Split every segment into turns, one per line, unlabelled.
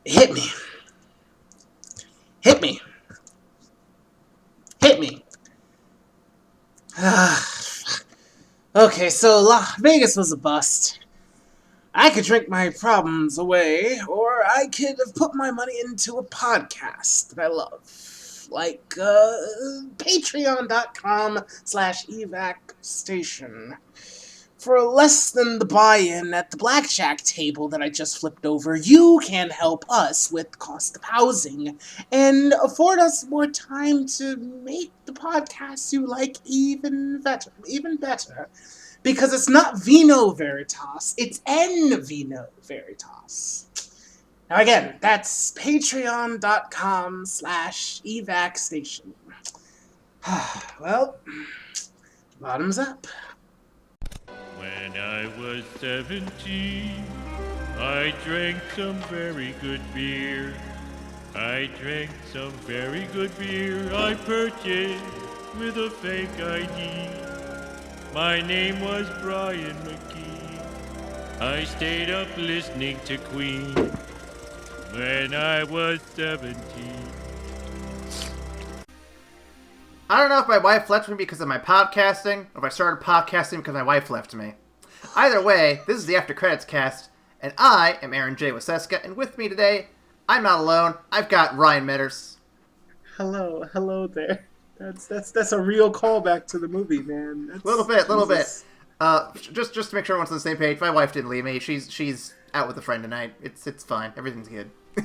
Hit me. Hit me. Hit me. Okay, so Vegas was a bust. I could drink my problems away, or I could have put my money into a podcast that I love. Like, patreon.com/evacstation. For less than the buy-in at the blackjack table that I just flipped over, you can help us with cost of housing and afford us more time to make the podcast you like even better. Because it's not Vino Veritas, it's N Vino Veritas. Now again, that's patreon.com/evacstation. Well, bottoms up.
When I was 17, I drank some very good beer. I purchased with a fake ID. My name was Brian McKee. I stayed up listening to Queen when I was 17.
I don't know if my wife left me because of my podcasting, or if I started podcasting because my wife left me. Either way, this is the After Credits cast, and I am Aaron J. Waseska, and with me today, I'm not alone. I've got Ryan Metters.
Hello there. That's a real callback to the movie, man.
A little bit. Just to make sure everyone's on the same page, my wife didn't leave me. She's out with a friend tonight. It's fine. Everything's good. You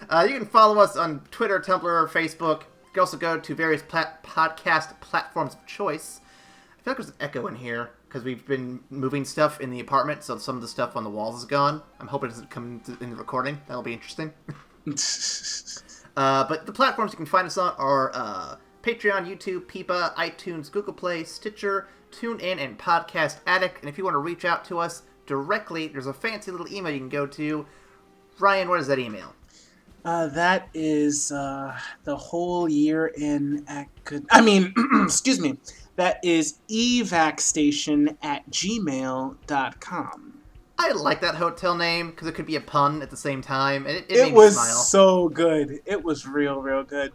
can follow us on Twitter, Tumblr, or Facebook. You can also go to various podcast platforms of choice. I feel like there's an echo in here because we've been moving stuff in the apartment, so some of the stuff on the walls is gone. I'm hoping it doesn't come in the recording. That'll be interesting. But the platforms you can find us on are Patreon, YouTube, Peepa, iTunes, Google Play, Stitcher, TuneIn, and Podcast Addict. And if you want to reach out to us directly, there's a fancy little email you can go to. Ryan, what is that email?
That is the whole year in excuse me. That is evacstation@gmail.com.
I like that hotel name because it could be a pun at the same time, and it made me
was
smile.
So good. It was real good.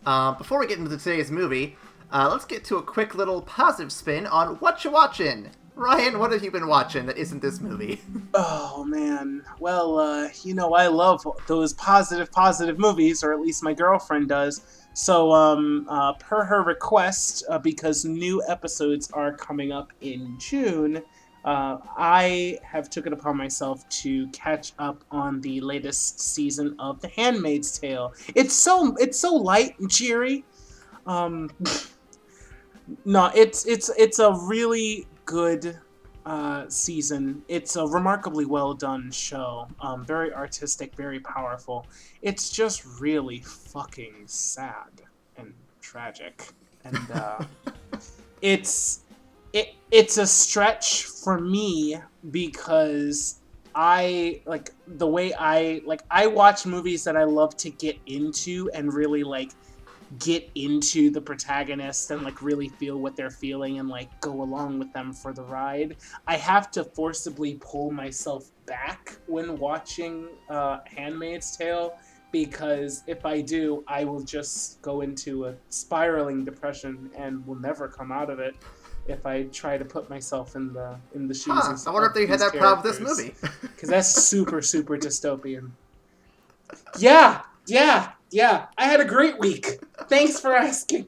Before we get into today's movie, let's get to a quick little positive spin on what you watching. Ryan, what have you been watching that isn't this movie?
Oh, man. Well, I love those positive movies, or at least my girlfriend does. So, per her request, because new episodes are coming up in June, I have took it upon myself to catch up on the latest season of The Handmaid's Tale. It's so light and cheery. No, it's a really good season. It's a remarkably well done show. Very artistic, very powerful. It's just really fucking sad and tragic, and it's a stretch for me because I like the way I watch movies that I love to get into and really get into the protagonist and really feel what they're feeling and go along with them for the ride. I have to forcibly pull myself back when watching Handmaid's Tale, because if I do, I will just go into a spiraling depression and will never come out of it if I try to put myself in the shoes.
I wonder if they had that problem with this movie.
Because that's super dystopian. Yeah. I had a great week. Thanks for asking.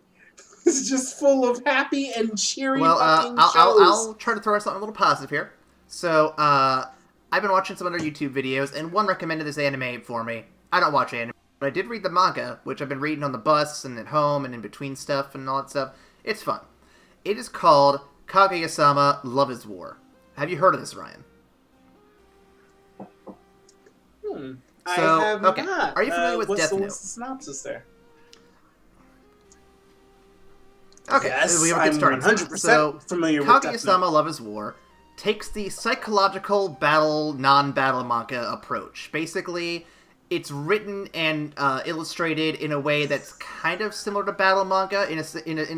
It's just full of happy and cheery fucking shows.
I'll try to throw something a little positive here. So, I've been watching some other YouTube videos, and one recommended this anime for me. I don't watch anime, but I did read the manga, which I've been reading on the bus and at home and in between stuff and all that stuff. It's fun. It is called Kaguya-sama Love is War. Have you heard of this, Ryan?
I have
okay.
not.
Are you familiar with Death Note?
What's the synopsis there?
Okay,
yes,
we have a good starting.
100% familiar with Death Note.
Kaguya-sama Love is War takes the psychological battle, non-battle manga approach. Basically, it's written and illustrated in a way that's kind of similar to battle manga in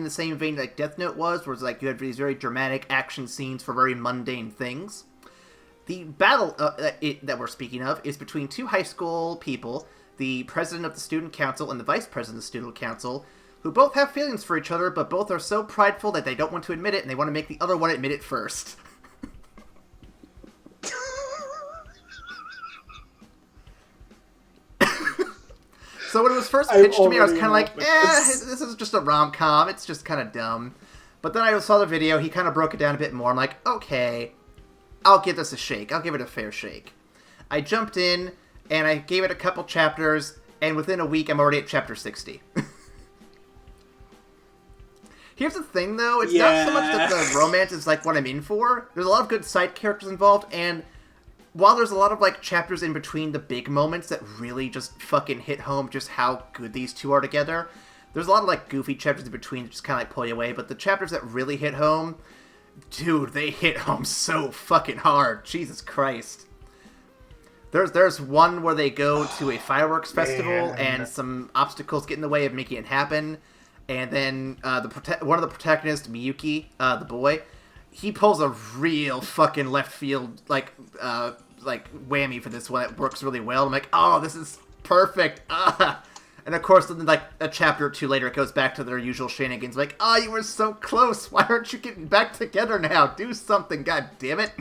the same vein like Death Note was, where it's you have these very dramatic action scenes for very mundane things. The battle that we're speaking of is between two high school people, the president of the student council and the vice president of the student council, who both have feelings for each other, but both are so prideful that they don't want to admit it, and they want to make the other one admit it first. So when it was first pitched to me, I was kind of like, this is just a rom-com. It's just kind of dumb. But then I saw the video. He kind of broke it down a bit more. I'm like, okay, I'll give this a shake. I'll give it a fair shake. I jumped in, and I gave it a couple chapters, and within a week, I'm already at chapter 60. Here's the thing, though. It's not so much that the romance is, like, what I'm in for. There's a lot of good side characters involved, and while there's a lot of, like, chapters in between the big moments that really just fucking hit home just how good these two are together, there's a lot of, like, goofy chapters in between that just kind of, like, pull you away, but the chapters that really hit home, dude, they hit home so fucking hard. Jesus Christ. There's one where they go to a fireworks festival, and some obstacles get in the way of making it happen, and then one of the protagonists, Miyuki, the boy, he pulls a real fucking left field, like whammy for this one. It works really well. I'm like, oh, this is perfect. And of course, then, like, a chapter or two later, it goes back to their usual shenanigans. Like, oh, you were so close. Why aren't you getting back together now? Do something, god damn it.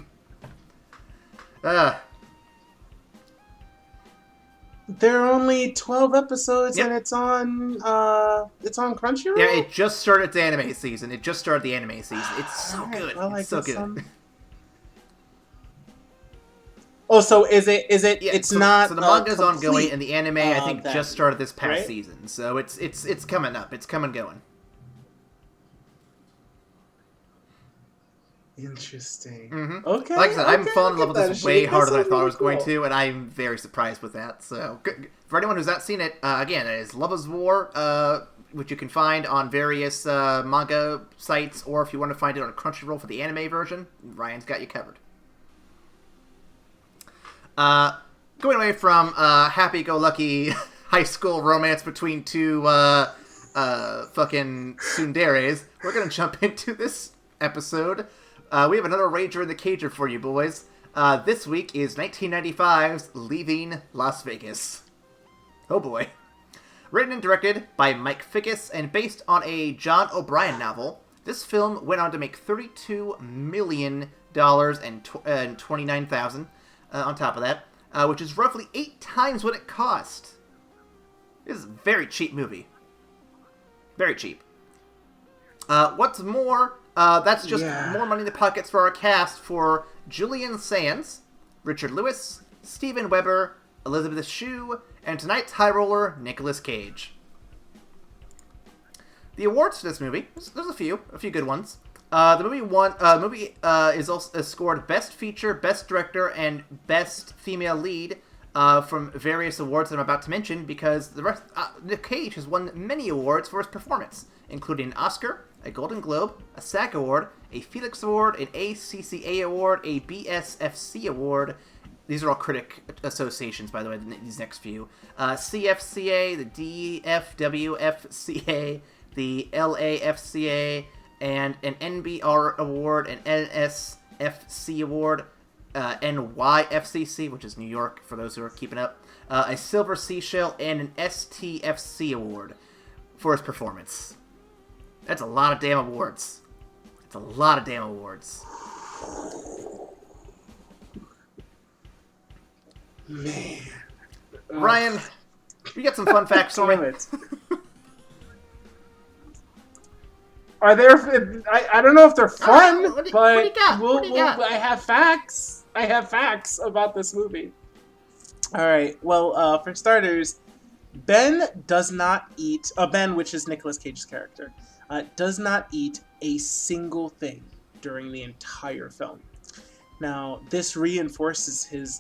There are only 12 episodes,
Yep.
and it's on Crunchyroll?
Yeah, it just started its anime season. It's so good.
Well,
It's so good.
Oh, so is it?
Yeah,
it's
so,
not.
So the manga's
complete,
ongoing, and the anime I think
that,
just started this past
right?
season. So it's coming up. It's coming going.
Interesting.
Mm-hmm.
Okay.
Like I said, I'm falling in love with
that.
this way harder than I thought I was
Really
going
cool.
to, and I'm very surprised with that. So for anyone who's not seen it, again, it is Love is War, which you can find on various manga sites, or if you want to find it on Crunchyroll for the anime version, Ryan's got you covered. Going away from happy-go-lucky high school romance between two fucking tsunderes, we're gonna jump into this episode. We have another Ranger in the Cager for you, boys. This week is 1995's Leaving Las Vegas. Oh boy. Written and directed by Mike Figgis and based on a John O'Brien novel, this film went on to make $32 million and 29,000 on top of that, which is roughly 8 times what it cost. This is a very cheap movie. Very cheap. What's more, that's just more money in the pockets for our cast for Julian Sands, Richard Lewis, Steven Weber, Elizabeth Shue, and tonight's high roller, Nicolas Cage. The awards for this movie, there's a few good ones. The movie is also scored Best Feature, Best Director, and Best Female Lead from various awards that I'm about to mention because the rest, Nick Cage has won many awards for his performance, including an Oscar, a Golden Globe, a SAG Award, a Felix Award, an ACCA Award, a BSFC Award. These are all critic associations, by the way, these next few. CFCA, the DFWFCA, the LAFCA, and an NBR Award, an NSFC Award, NYFCC, which is New York, for those who are keeping up, a Silver Seashell, and an STFC Award for his performance. That's a lot of damn awards. It's a lot of damn awards.
Man.
Ryan, you got some fun facts for me?
Are there? I don't know if they're fun,
what do
but
you got?
I have facts. I have facts about this movie. All right. Well, for starters, Ben does not eat. Ben, which is Nicolas Cage's character, does not eat a single thing during the entire film. Now, this reinforces his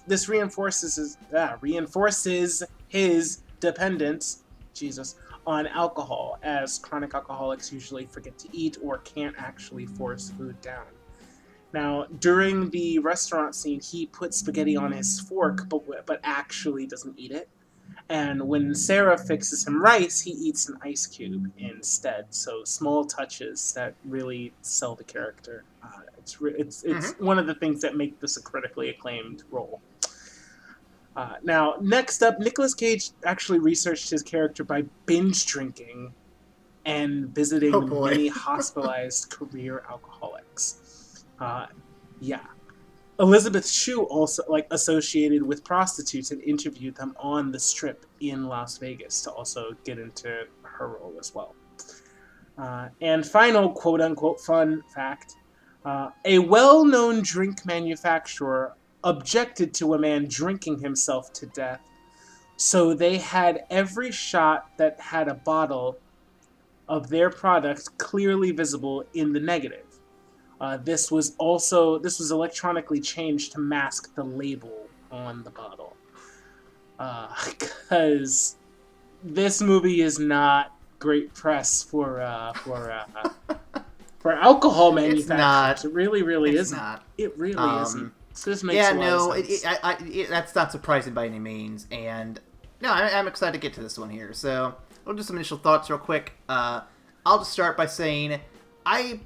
dependence. Jesus. On alcohol, as chronic alcoholics usually forget to eat or can't actually force food down. Now, during the restaurant scene, he puts spaghetti on his fork, but actually doesn't eat it. And when Sarah fixes him rice, he eats an ice cube instead. So small touches that really sell the character. It's one of the things that make this a critically acclaimed role. Now, next up, Nicolas Cage actually researched his character by binge drinking and visiting many hospitalized career alcoholics. Yeah. Elizabeth Shue also associated with prostitutes and interviewed them on the Strip in Las Vegas to also get into her role as well. And final quote-unquote fun fact, a well-known drink manufacturer objected to a man drinking himself to death, so they had every shot that had a bottle of their product clearly visible in the negative. This was electronically changed to mask the label on the bottle. Because this movie is not great press for alcohol manufacturers. It really isn't. It really isn't. So this makes a lot of sense.
That's not surprising by any means. And no, I'm excited to get to this one here. So we'll do some initial thoughts real quick. I'll just start by saying Ryan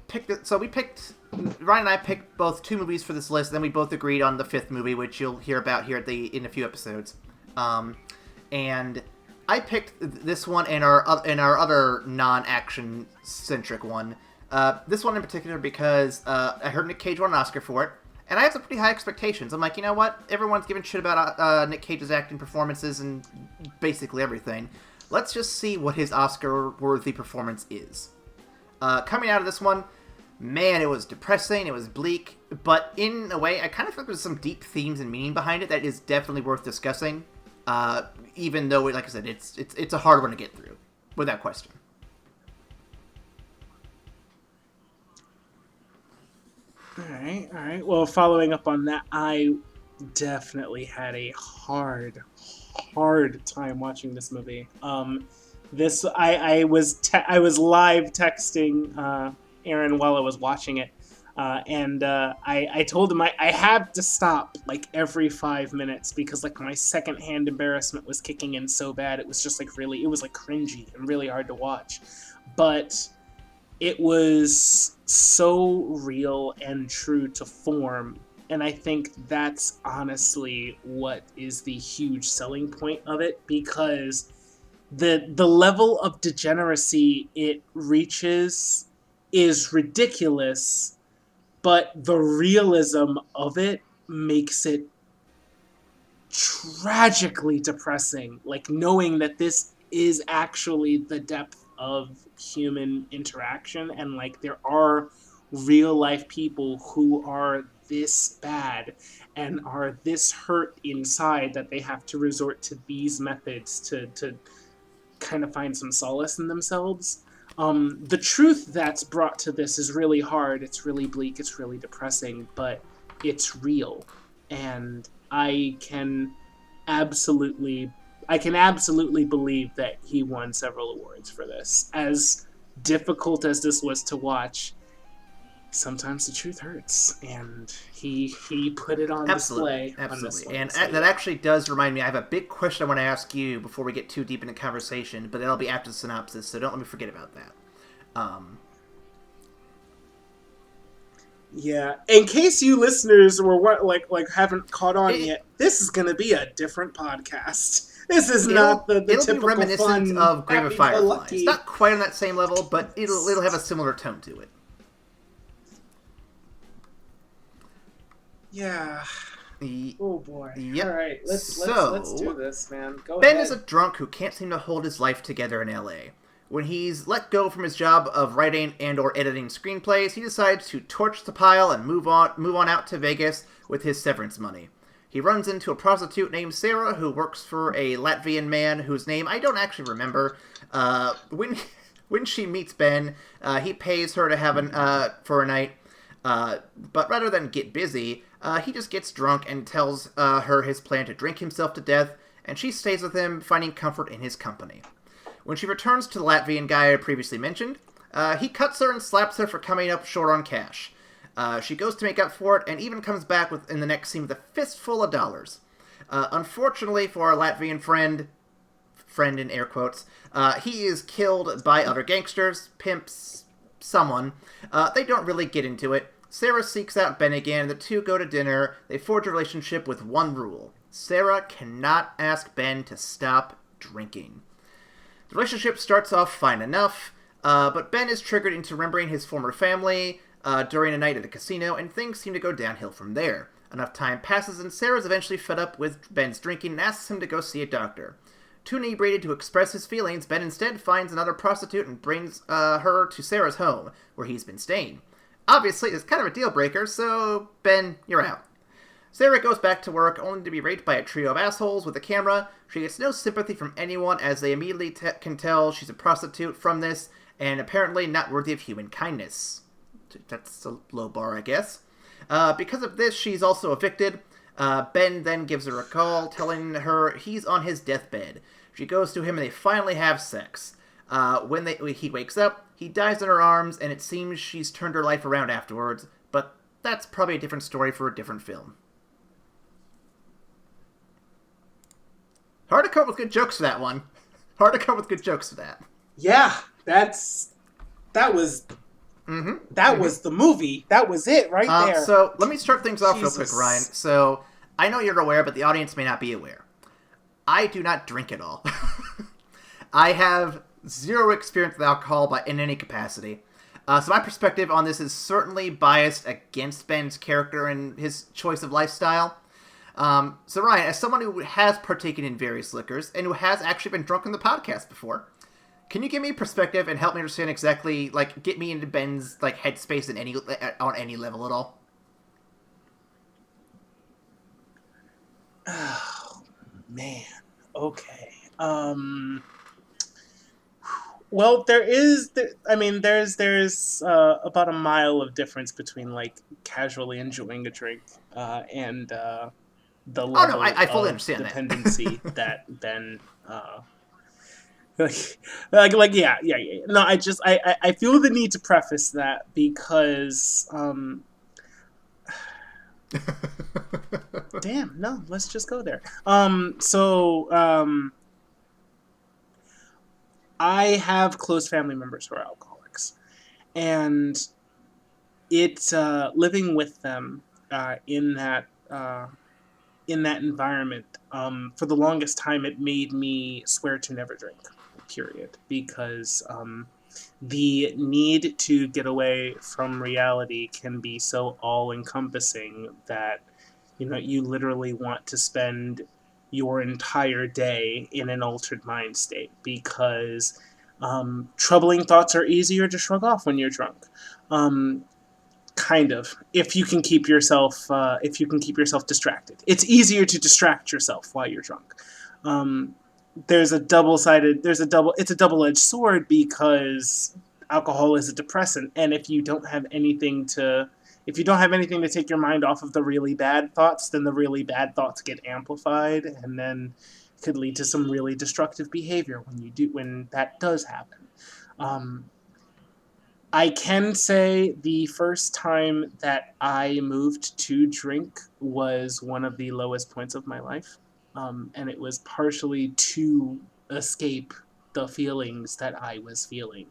and I picked both 2 movies for this list, then we both agreed on the 5th movie, which you'll hear about here in a few episodes. And I picked this one and our other non-action centric one. This one in particular because I heard Nick Cage won an Oscar for it, and I have some pretty high expectations. I'm like, you know what? Everyone's giving shit about Nick Cage's acting performances and basically everything. Let's just see what his Oscar-worthy performance is. Coming out of this one, man, it was depressing, it was bleak, but in a way, I kind of feel like there's some deep themes and meaning behind it that is definitely worth discussing, even though, like I said, it's a hard one to get through, without question.
Alright. Well, following up on that, I definitely had a hard time watching this movie. I was live texting Aaron while I was watching it, and I told him I had to stop like every 5 minutes because like my secondhand embarrassment was kicking in so bad. It was just like it was like cringy and really hard to watch, but it was so real and true to form. And I think that's honestly what is the huge selling point of it, because the level of degeneracy it reaches is ridiculous, but the realism of it makes it tragically depressing. Like, knowing that this is actually the depth of human interaction, and like there are real life people who are this bad and are this hurt inside that they have to resort to these methods to kind of find some solace in themselves. The truth that's brought to this is really hard. It's really bleak. It's really depressing, but it's real. And I can absolutely believe that he won several awards for this. As difficult as this was to watch, sometimes the truth hurts, and he put it on display. On this one.
And that actually does remind me, I have a big question I want to ask you before we get too deep into conversation, but that'll be after the synopsis, so don't let me forget about that.
Yeah, in case you listeners were haven't caught on yet, this is going to be a different podcast. This is not the typical
be reminiscent of Grave of Fireflies. It's not quite on that same level, but it'll have a similar tone to it.
Yeah. Oh boy.
Yep.
All right, let's do this, man. Go
Ben
ahead.
is a drunk who can't seem to hold his life together in LA. When he's let go from his job of writing and or editing screenplays, he decides to torch the pile and move on out to Vegas with his severance money. He runs into a prostitute named Sarah who works for a Latvian man whose name I don't actually remember. When she meets Ben, he pays her to have for a night. But rather than get busy, he just gets drunk and tells her his plan to drink himself to death, and she stays with him, finding comfort in his company. When she returns to the Latvian guy I previously mentioned, he cuts her and slaps her for coming up short on cash. She goes to make up for it, and even comes back in the next scene with a fistful of dollars. Unfortunately for our Latvian friend, friend in air quotes. He is killed by other gangsters, pimps, someone. They don't really get into it. Sarah seeks out Ben again, and the two go to dinner. They forge a relationship with one rule. Sarah cannot ask Ben to stop drinking. The relationship starts off fine enough, but Ben is triggered into remembering his former family during a night at a casino, and things seem to go downhill from there. Enough time passes, and Sarah's eventually fed up with Ben's drinking and asks him to go see a doctor. Too inebriated to express his feelings, Ben instead finds another prostitute and brings her to Sarah's home, where he's been staying. Obviously, it's kind of a deal breaker, so Ben, you're out. Sarah goes back to work, only to be raped by a trio of assholes with a camera. She gets no sympathy from anyone, as they immediately can tell she's a prostitute from this, and apparently not worthy of human kindness. That's a low bar, I guess. Because of this, she's also evicted. Ben then gives her a call, telling her he's on his deathbed. She goes to him and they finally have sex. When he wakes up, he dies in her arms, and it seems she's turned her life around afterwards, but that's probably a different story for a different film. Hard to come up with good jokes for that one. Hard to come up with good jokes for that.
Yeah, that was the movie. That was it right there.
So let me start things off real quick,
Jesus.
Ryan. So I know you're aware, but the audience may not be aware. I do not drink at all. I have zero experience with alcohol in any capacity. So my perspective on this is certainly biased against Ben's character and his choice of lifestyle. So Ryan, as someone who has partaken in various liquors and who has actually been drunk on the podcast before, can you give me perspective and help me understand exactly, get me into Ben's headspace on any level at all?
Oh man. Okay. Well, there's about a mile of difference between casually enjoying a drink and the level
I fully
of
understand
dependency that Ben yeah. No, I feel the need to preface that because damn, no, let's just go there. I have close family members who are alcoholics, and it's living with them in that environment. For the longest time, it made me swear to never drink. Period, because the need to get away from reality can be so all-encompassing that you literally want to spend your entire day in an altered mind state, because troubling thoughts are easier to shrug off when you're drunk. Kind of, if you can keep yourself distracted. It's easier to distract yourself while you're drunk. It's a double-edged sword, because alcohol is a depressant, and if you don't have anything to take your mind off of the really bad thoughts, then the really bad thoughts get amplified, and then it could lead to some really destructive behavior when that does happen. I can say the first time that I moved to drink was one of the lowest points of my life. And it was partially to escape the feelings that I was feeling.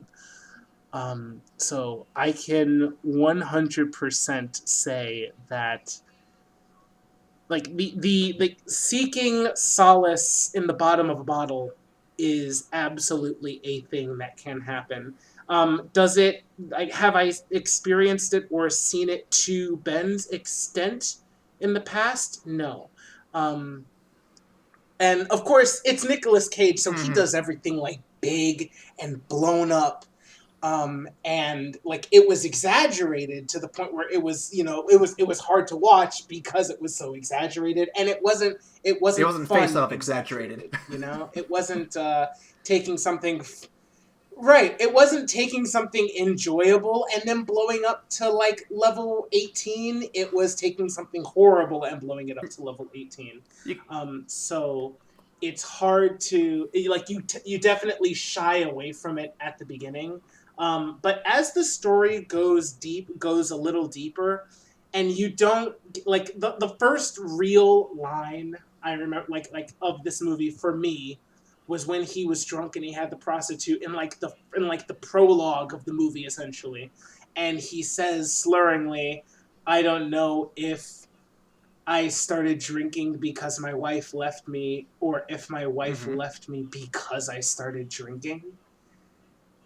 So I can 100% say that the seeking solace in the bottom of a bottle is absolutely a thing that can happen. Have I experienced it or seen it to Ben's extent in the past? No. And of course, it's Nicolas Cage, so he does everything big and blown up. And it was exaggerated to the point where it was hard to watch because it was so exaggerated, and it wasn't fun.
Face off exaggerated.
It wasn't taking something right. It wasn't taking something enjoyable and then blowing up to level 18. It was taking something horrible and blowing it up to level 18. So it's hard to you definitely shy away from it at the beginning. But as the story goes a little deeper, and you don't the first real line I remember of this movie for me was when he was drunk and he had the prostitute in like the prologue of the movie, essentially. And he says slurringly, I don't know if I started drinking because my wife left me, or if my wife left me because I started drinking.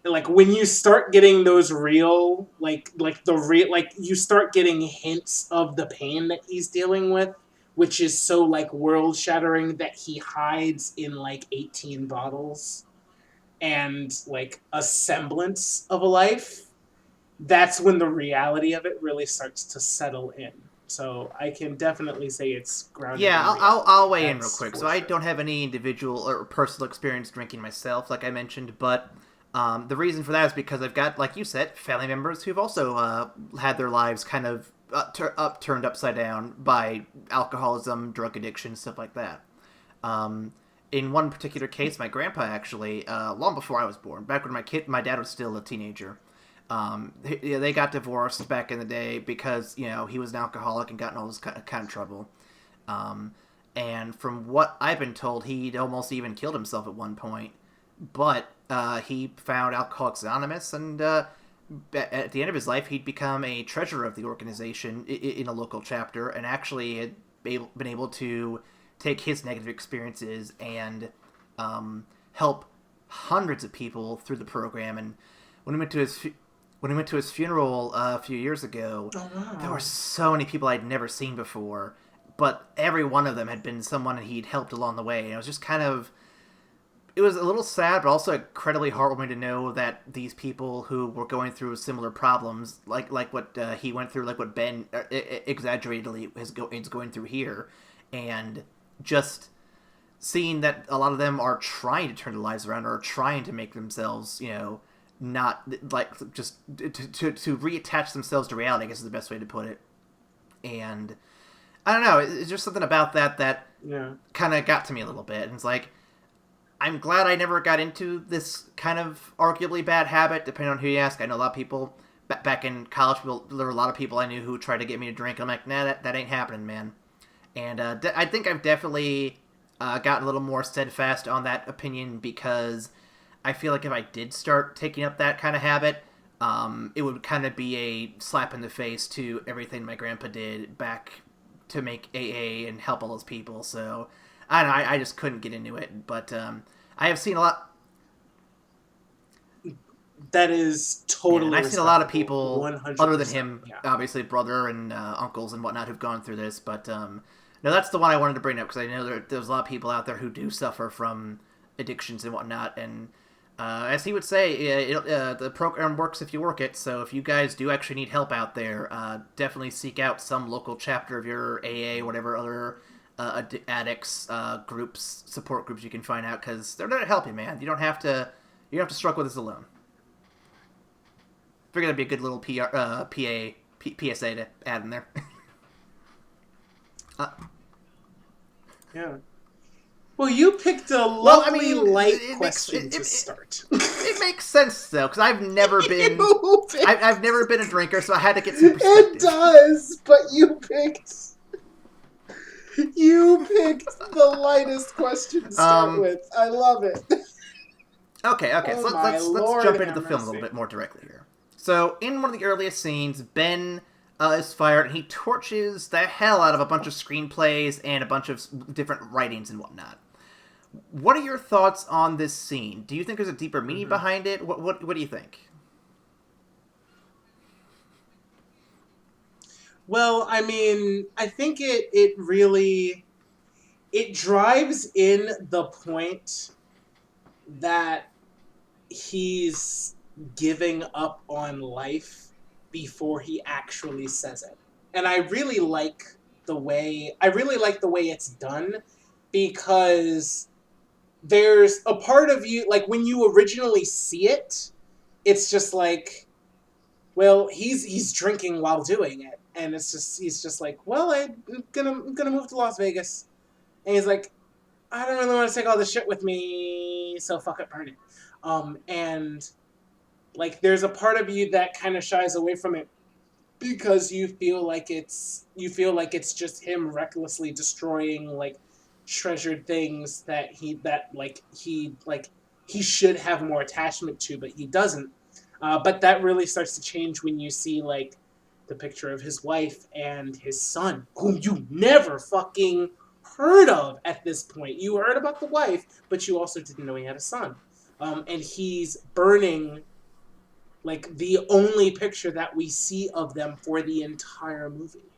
Like, when you start getting those real, you start getting hints of the pain that he's dealing with, which is so, like, world-shattering that he hides in, like, 18 bottles and, like, a semblance of a life, that's when the reality of it really starts to settle in. So I can definitely say it's grounded.
Yeah, I'll weigh in real quick. So I don't have any individual or personal experience drinking myself, like I mentioned, but the reason for that is because I've got, like you said, family members who've also had their lives kind of turned upside down by alcoholism, drug addiction, stuff like that. In one particular case, my grandpa actually, long before I was born, back when my dad was still a teenager, they got divorced back in the day because, you know, he was an alcoholic and got in all this kind of trouble. And from what I've been told, he'd almost even killed himself at one point. But he found Alcoholics Anonymous, and at the end of his life, he'd become a treasurer of the organization in a local chapter, and actually had been able to take his negative experiences and help hundreds of people through the program. And when he went to his funeral a few years ago, there were so many people I'd never seen before, but every one of them had been someone he'd helped along the way. And it was just kind of, it was a little sad, but also incredibly heartwarming to know that these people who were going through similar problems, like what he went through, like what Ben exaggeratedly is going through here, and just seeing that a lot of them are trying to turn their lives around, or trying to make themselves, you know, not, like, just to reattach themselves to reality, I guess is the best way to put it. And I don't know, it's just something about that kind of got to me a little bit. And it's like, I'm glad I never got into this kind of arguably bad habit, depending on who you ask. I know a lot of people, back in college, there were a lot of people I knew who tried to get me to drink. I'm like, nah, that ain't happening, man. And I think I've definitely gotten a little more steadfast on that opinion, because I feel like if I did start taking up that kind of habit, it would kind of be a slap in the face to everything my grandpa did back to make AA and help all those people. So I don't know, I just couldn't get into it. But I have seen a lot.
That is totally.
And I've seen a lot of people
100%,
other than him, obviously brother and uncles and whatnot, who've gone through this. But no, that's the one I wanted to bring up, because I know there's a lot of people out there who do suffer from addictions and whatnot. And as he would say, the program works if you work it. So if you guys do actually need help out there, definitely seek out some local chapter of your AA, whatever other addicts groups, support groups you can find out, because they're there to help you, man. You don't have to struggle with this alone. Figured that'd be a good little PSA to add in there.
Yeah. Well, you picked a lovely light question to start.
It makes sense though, because I've never been a drinker, so I had to get some perspective.
It does, but you picked the lightest question to start with. I love it.
Okay. So let's jump into the film a little bit more directly here. So in one of the earliest scenes, Ben is fired, and he torches the hell out of a bunch of screenplays and a bunch of different writings and whatnot. What are your thoughts on this scene? Do you think there's a deeper meaning behind it? What do you think?
Well, I mean, I think it really drives in the point that he's giving up on life before he actually says it. And I really like the way it's done, because there's a part of you, like, when you originally see it, it's just like, well, he's drinking while doing it, and he's just like, well, I'm gonna move to Las Vegas, and he's like, I don't really want to take all this shit with me, so fuck it, burn it. And like, there's a part of you that kind of shies away from it, because you feel like it's just him recklessly destroying, like, treasured things that he should have more attachment to, but he doesn't. But that really starts to change when you see like the picture of his wife and his son, whom you never fucking heard of at this point. You heard about the wife, but you also didn't know he had a son. And he's burning like the only picture that we see of them for the entire movie.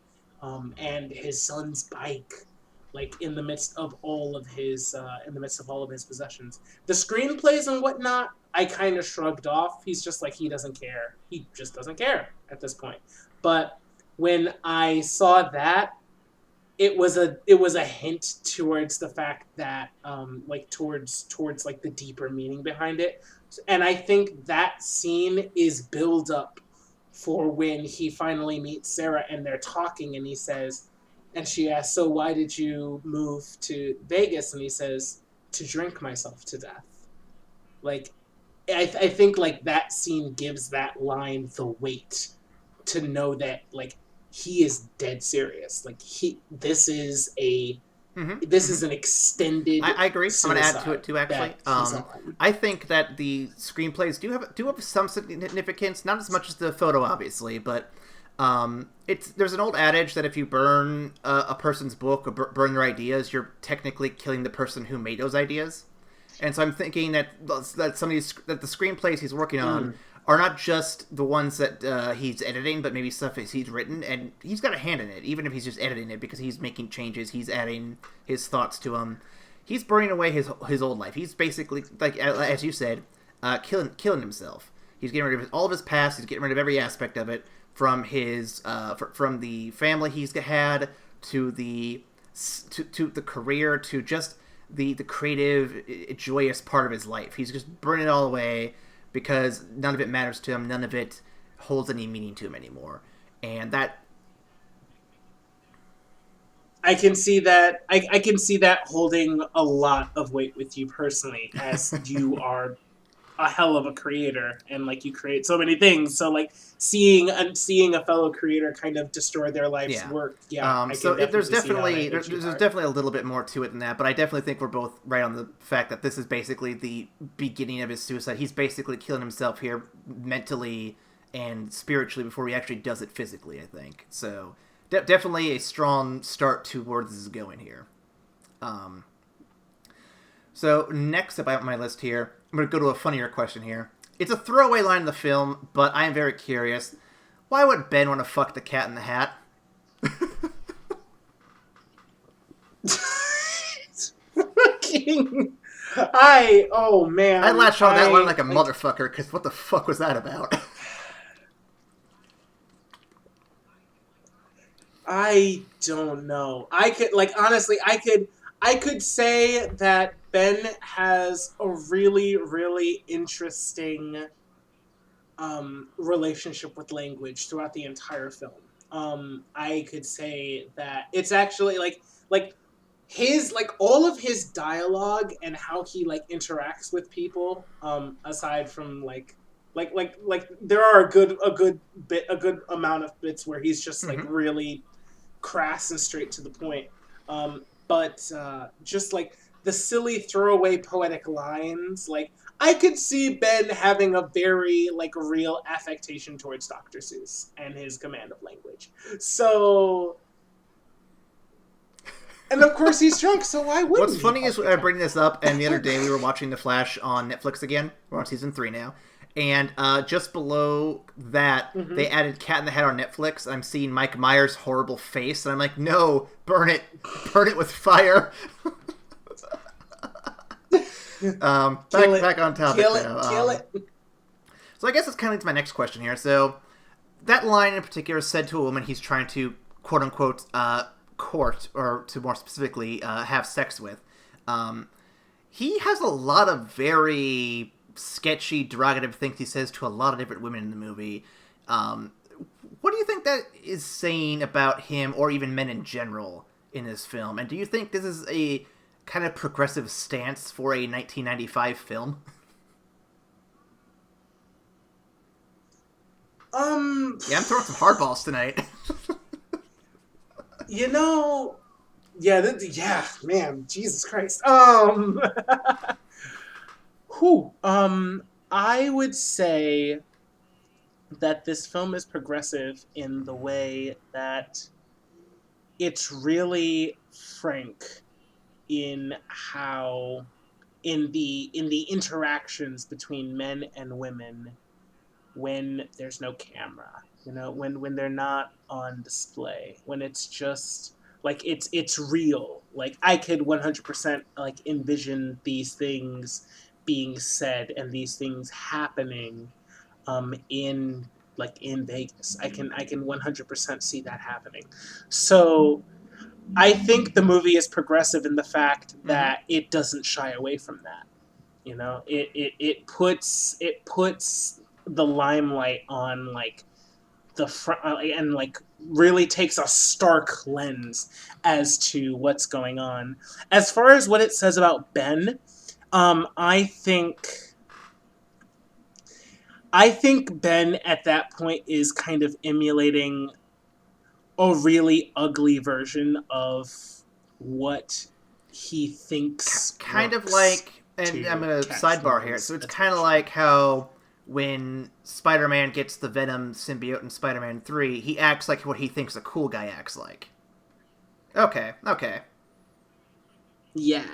And his son's bike, like in the midst of all of his possessions. The screenplays and whatnot, I kind of shrugged off. He's just like, he doesn't care. He just doesn't care at this point. But when I saw that, it was a hint towards the fact that like towards like the deeper meaning behind it. And I think that scene is build up for when he finally meets Sarah and they're talking and he says, and she asks, so why did you move to Vegas? And he says, to drink myself to death. Like, I think like that scene gives that line the weight to know that like he is dead serious. Like this is an extended.
I agree. I'm going to add to it too. Actually, I think that the screenplays do have some significance. Not as much as the photo, obviously, but there's an old adage that if you burn a person's book or burn their ideas, you're technically killing the person who made those ideas. And so I'm thinking that some of these that the screenplays he's working on are not just the ones that he's editing, but maybe stuff he's written, and he's got a hand in it, even if he's just editing it, because he's making changes, he's adding his thoughts to them. He's burning away his old life. He's basically, like as you said, killing himself. He's getting rid of all of his past. He's getting rid of every aspect of it, from his from the family he's had to the career to just the creative, joyous part of his life. He's just burning it all away because none of it matters to him. None of it holds any meaning to him anymore. And that...
I can see that. I can see that holding a lot of weight with you personally, as you are a hell of a creator and like you create so many things. So like seeing a fellow creator kind of destroy their life's work. Yeah.
So there's definitely a little bit more to it than that, but I definitely think we're both right on the fact that this is basically the beginning of his suicide. He's basically killing himself here mentally and spiritually before he actually does it physically, I think. So definitely a strong start to where this is going here. So next up on my list here, I'm going to go to a funnier question here. It's a throwaway line in the film, but I am very curious. Why would Ben want to fuck the cat in the hat?
Oh man.
I latched on that one like a motherfucker, because what the fuck was that about?
I don't know. Honestly, I could say that Ben has a really, really interesting relationship with language throughout the entire film. I could say that it's actually like his all of his dialogue and how he interacts with people. Aside from like there are a good amount of bits where he's just really crass and straight to the point. But just the silly throwaway poetic lines, I could see Ben having a very real affectation towards Dr. Seuss and his command of language. So, and of course he's drunk, so why wouldn't
What's funny is I bring this up, and the other day we were watching The Flash on Netflix again. We're on season 3 now. And just below that, they added Cat in the Hat on Netflix. I'm seeing Mike Myers' horrible face, and I'm like, no, burn it with fire. Back on topic.
Kill it.
So I guess it's kind of leads to my next question here. So that line in particular is said to a woman he's trying to, quote unquote, court, or to more specifically, have sex with. He has a lot of very sketchy, derogative things he says to a lot of different women in the movie. What do you think that is saying about him, or even men in general, in this film? And do you think this is a kind of progressive stance for a 1995 film? Yeah, I'm throwing some hardballs tonight.
Yeah, man, Jesus Christ. Whew. I would say that this film is progressive in the way that it's really frank in how in the interactions between men and women when there's no camera, when they're not on display, when it's just like it's real. Like I could 100% like envision these things being said and these things happening in like in Vegas. I can 100% see that happening. So I think the movie is progressive in the fact
Mm-hmm.
that it doesn't shy away from that. It puts the limelight on like the front, and like really takes a stark lens as to what's going on. As far as what it says about Ben, I think Ben at that point is kind of emulating a really ugly version of what he thinks
Kind of
works
like, and I'm
to
gonna
catch the
sidebar here.
men's
So it's kind of
attention.
like how when Spider-Man gets the Venom symbiote in Spider-Man 3, he acts like what he thinks a cool guy acts like. Okay.
Yeah.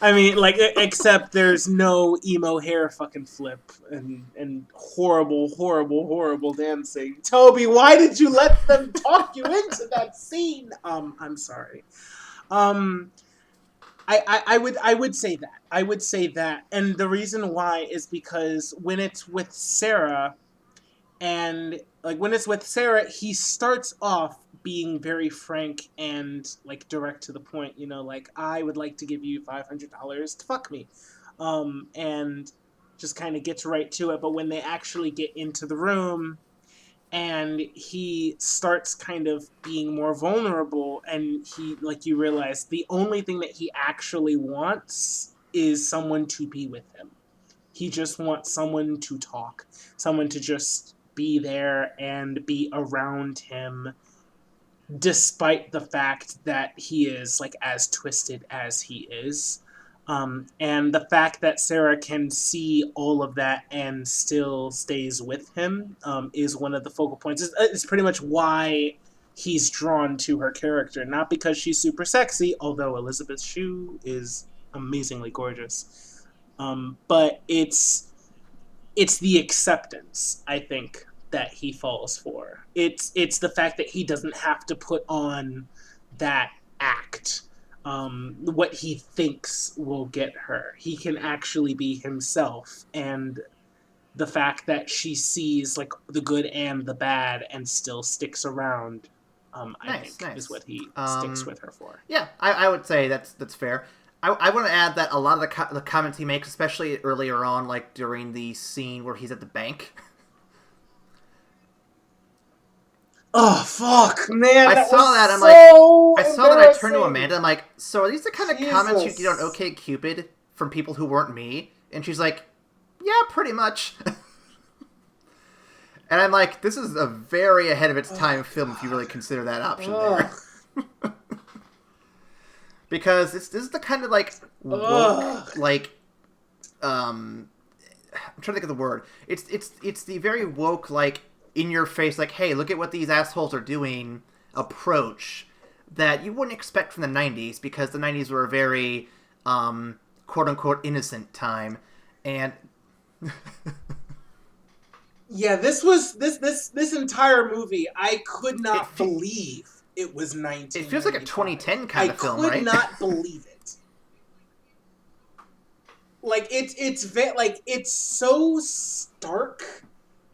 I mean, like, except there's no emo hair fucking flip and horrible, horrible, horrible dancing. Toby, why did you let them talk you into that scene? I'm sorry. Um, I would say that. I would say that. And the reason why is because when it's with Sarah, and like when it's with Sarah, he starts off being very frank and like direct to the point, like I would like to give you $500 to fuck me. And just kind of gets right to it. But when they actually get into the room and he starts kind of being more vulnerable, and he, like, you realize the only thing that he actually wants is someone to be with him. He just wants someone to talk, someone to just be there and be around him, despite the fact that he is like as twisted as he is. And the fact that Sarah can see all of that and still stays with him is one of the focal points. It's pretty much why he's drawn to her character, not because she's super sexy, although Elizabeth Shue is amazingly gorgeous. But it's the acceptance, I think, that he falls for. It's the fact that he doesn't have to put on that act, what he thinks will get her. He can actually be himself, and the fact that she sees like the good and the bad and still sticks around, I
Nice,
think, is
nice.
what he sticks with her for.
Yeah, I would say that's fair. I want to add that a lot of the comments he makes, especially earlier on, like during the scene where he's at the bank.
Oh fuck, man,
I
that
saw
was
that. I'm like,
so
I saw that. I turned to
embarrassing.
Amanda. I'm like, so are these the kind of comments you get on
Jesus.
OK Cupid from people who weren't me? And she's like, yeah, pretty much. And I'm like, this is a very ahead of its time
Oh
film if you really
god.
consider that option there.
Ugh.
Because this is the kind of like
Ugh.
woke, like I'm trying to think of the word. It's the very woke, like in your face, like, hey, look at what these assholes are doing approach that you wouldn't expect from the '90s, because the '90s were a very quote unquote innocent time, and
Yeah, this entire movie, I could
it
not believe it was
it feels like a
1995.
2010
I
kind of film,
could
right?
not believe it. Like it's so stark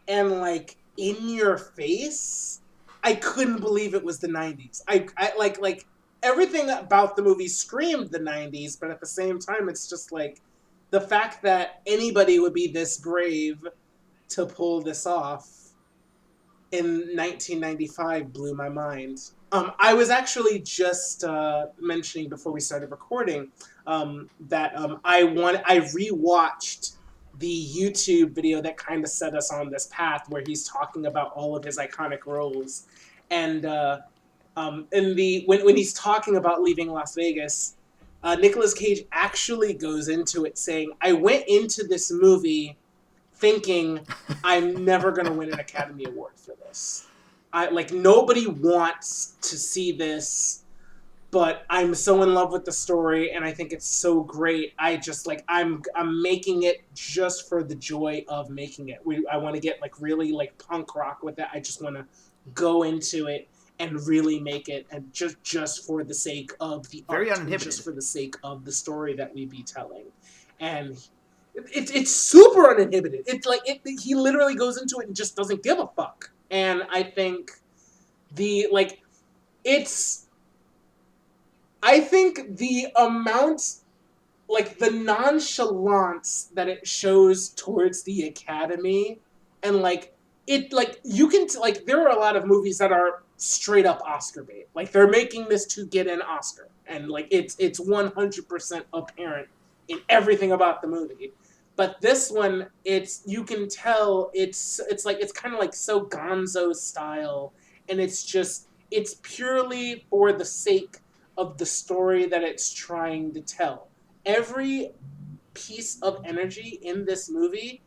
and like in your face. I couldn't believe it was the 90s. I like everything about the movie screamed the 90s, but at the same time it's just like the fact that anybody would be this brave to pull this off in 1995 blew my mind. I was actually just mentioning before we started recording that I rewatched the YouTube video that kind of set us on this path, where he's talking about all of his iconic roles, and In the when he's talking about leaving Las Vegas, Nicolas Cage actually goes into it saying, "I went into this movie thinking I'm never going to win an Academy Award for this. Nobody wants to see this, but I'm so in love with the story and I think it's so great. I just I'm making it just for the joy of making it. I want to get really punk rock with it. I just want to go into it and really make it, and just for the sake of the
very
art,
uninhibited,
just for the sake of the story that we be telling." And it's super uninhibited. It's he literally goes into it and just doesn't give a fuck. And I think the amount, the nonchalance that it shows towards the Academy, and you can there are a lot of movies that are straight up Oscar bait. They're making this to get an Oscar, and it's 100% apparent in everything about the movie. But this one, you can tell it's kind of so Gonzo style, and it's purely for the sake of the story that it's trying to tell. Every piece of energy in this movie,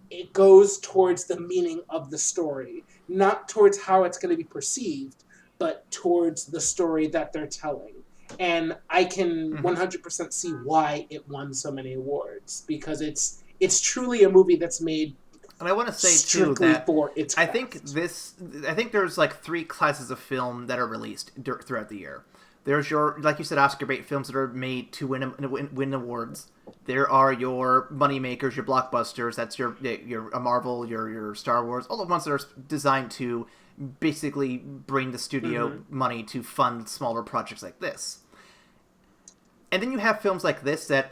it goes towards the meaning of the story, not towards how it's going to be perceived, but towards the story that they're telling. And I can 100% see why it won so many awards, because it's truly a movie that's made.
And I want to say too that I think there's 3 classes of film that are released throughout the year. There's your, like you said, Oscar bait films that are made to win awards. There are your money makers, your blockbusters. That's your Marvel, your Star Wars, all the ones that are designed to basically bring the studio money to fund smaller projects like this. And then you have films like this that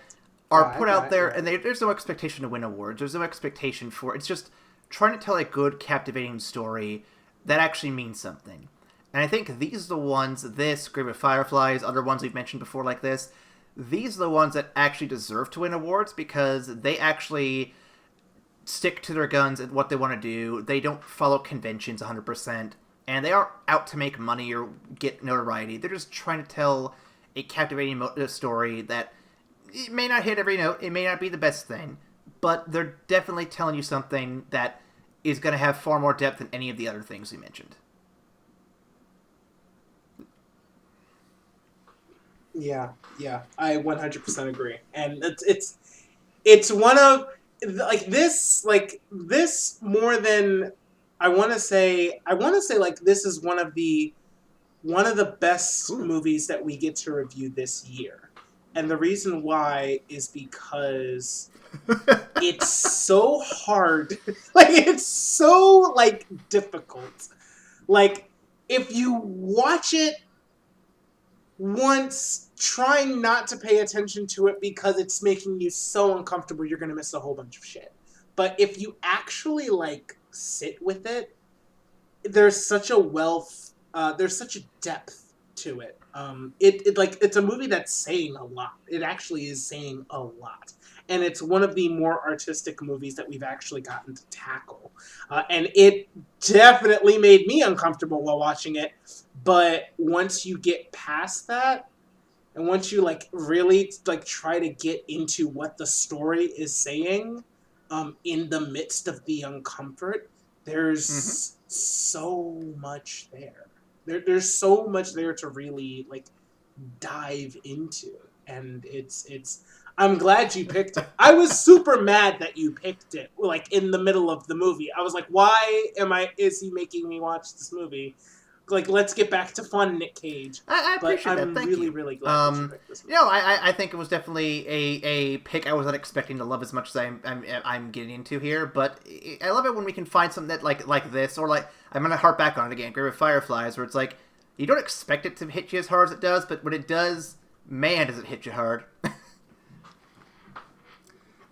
are put out there, and there's no expectation to win awards. There's no expectation for it's just trying to tell a good, captivating story that actually means something. And I think these are the ones, Grave of Fireflies, other ones we've mentioned before like this, these are the ones that actually deserve to win awards because they actually stick to their guns and what they want to do. They don't follow conventions 100%, and they aren't out to make money or get notoriety. They're just trying to tell a captivating story that it may not hit every note, it may not be the best thing, but they're definitely telling you something that is going to have far more depth than any of the other things we mentioned.
Yeah, I 100% agree, and it's one of this more than I want to say this is one of the best movies that we get to review this year, and the reason why is because it's so hard, it's so difficult, if you watch it once, trying not to pay attention to it because it's making you so uncomfortable, you're going to miss a whole bunch of shit. But if you actually sit with it, there's such a wealth, there's such a depth to it. It's a movie that's saying a lot. It actually is saying a lot. And it's one of the more artistic movies that we've actually gotten to tackle. And it definitely made me uncomfortable while watching it. But once you get past that, and once you really try to get into what the story is saying, in the midst of the uncomfort, there's so much there. There's so much there to really dive into, and it's. I'm glad you picked it. I was super mad that you picked it, in the middle of the movie. I was like, why is he making me watch this movie? Let's get back to fun, Nick Cage.
I appreciate that. Thank you.
Really glad that you picked this movie.
I think it was definitely a pick I wasn't expecting to love as much as I'm getting into here. But I love it when we can find something that like this, or I'm gonna harp back on it again, Grave of Fireflies, where it's you don't expect it to hit you as hard as it does, but when it does, man, does it hit you hard.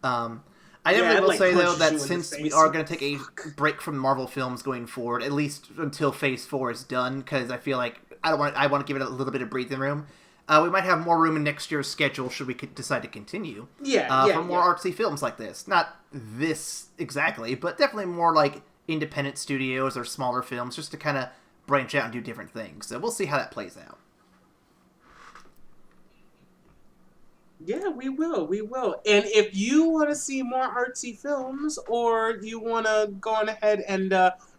I definitely will say, though, that since we are going to take a break from Marvel films going forward, at least until Phase 4 is done, because I feel like I want to give it a little bit of breathing room, we might have more room in next year's schedule should we decide to continue. For more artsy films like this. Not this exactly, but definitely more independent studios or smaller films, just to kind of branch out and do different things. So we'll see how that plays out.
Yeah, we will. We will. And if you want to see more artsy films, or you want to go on ahead and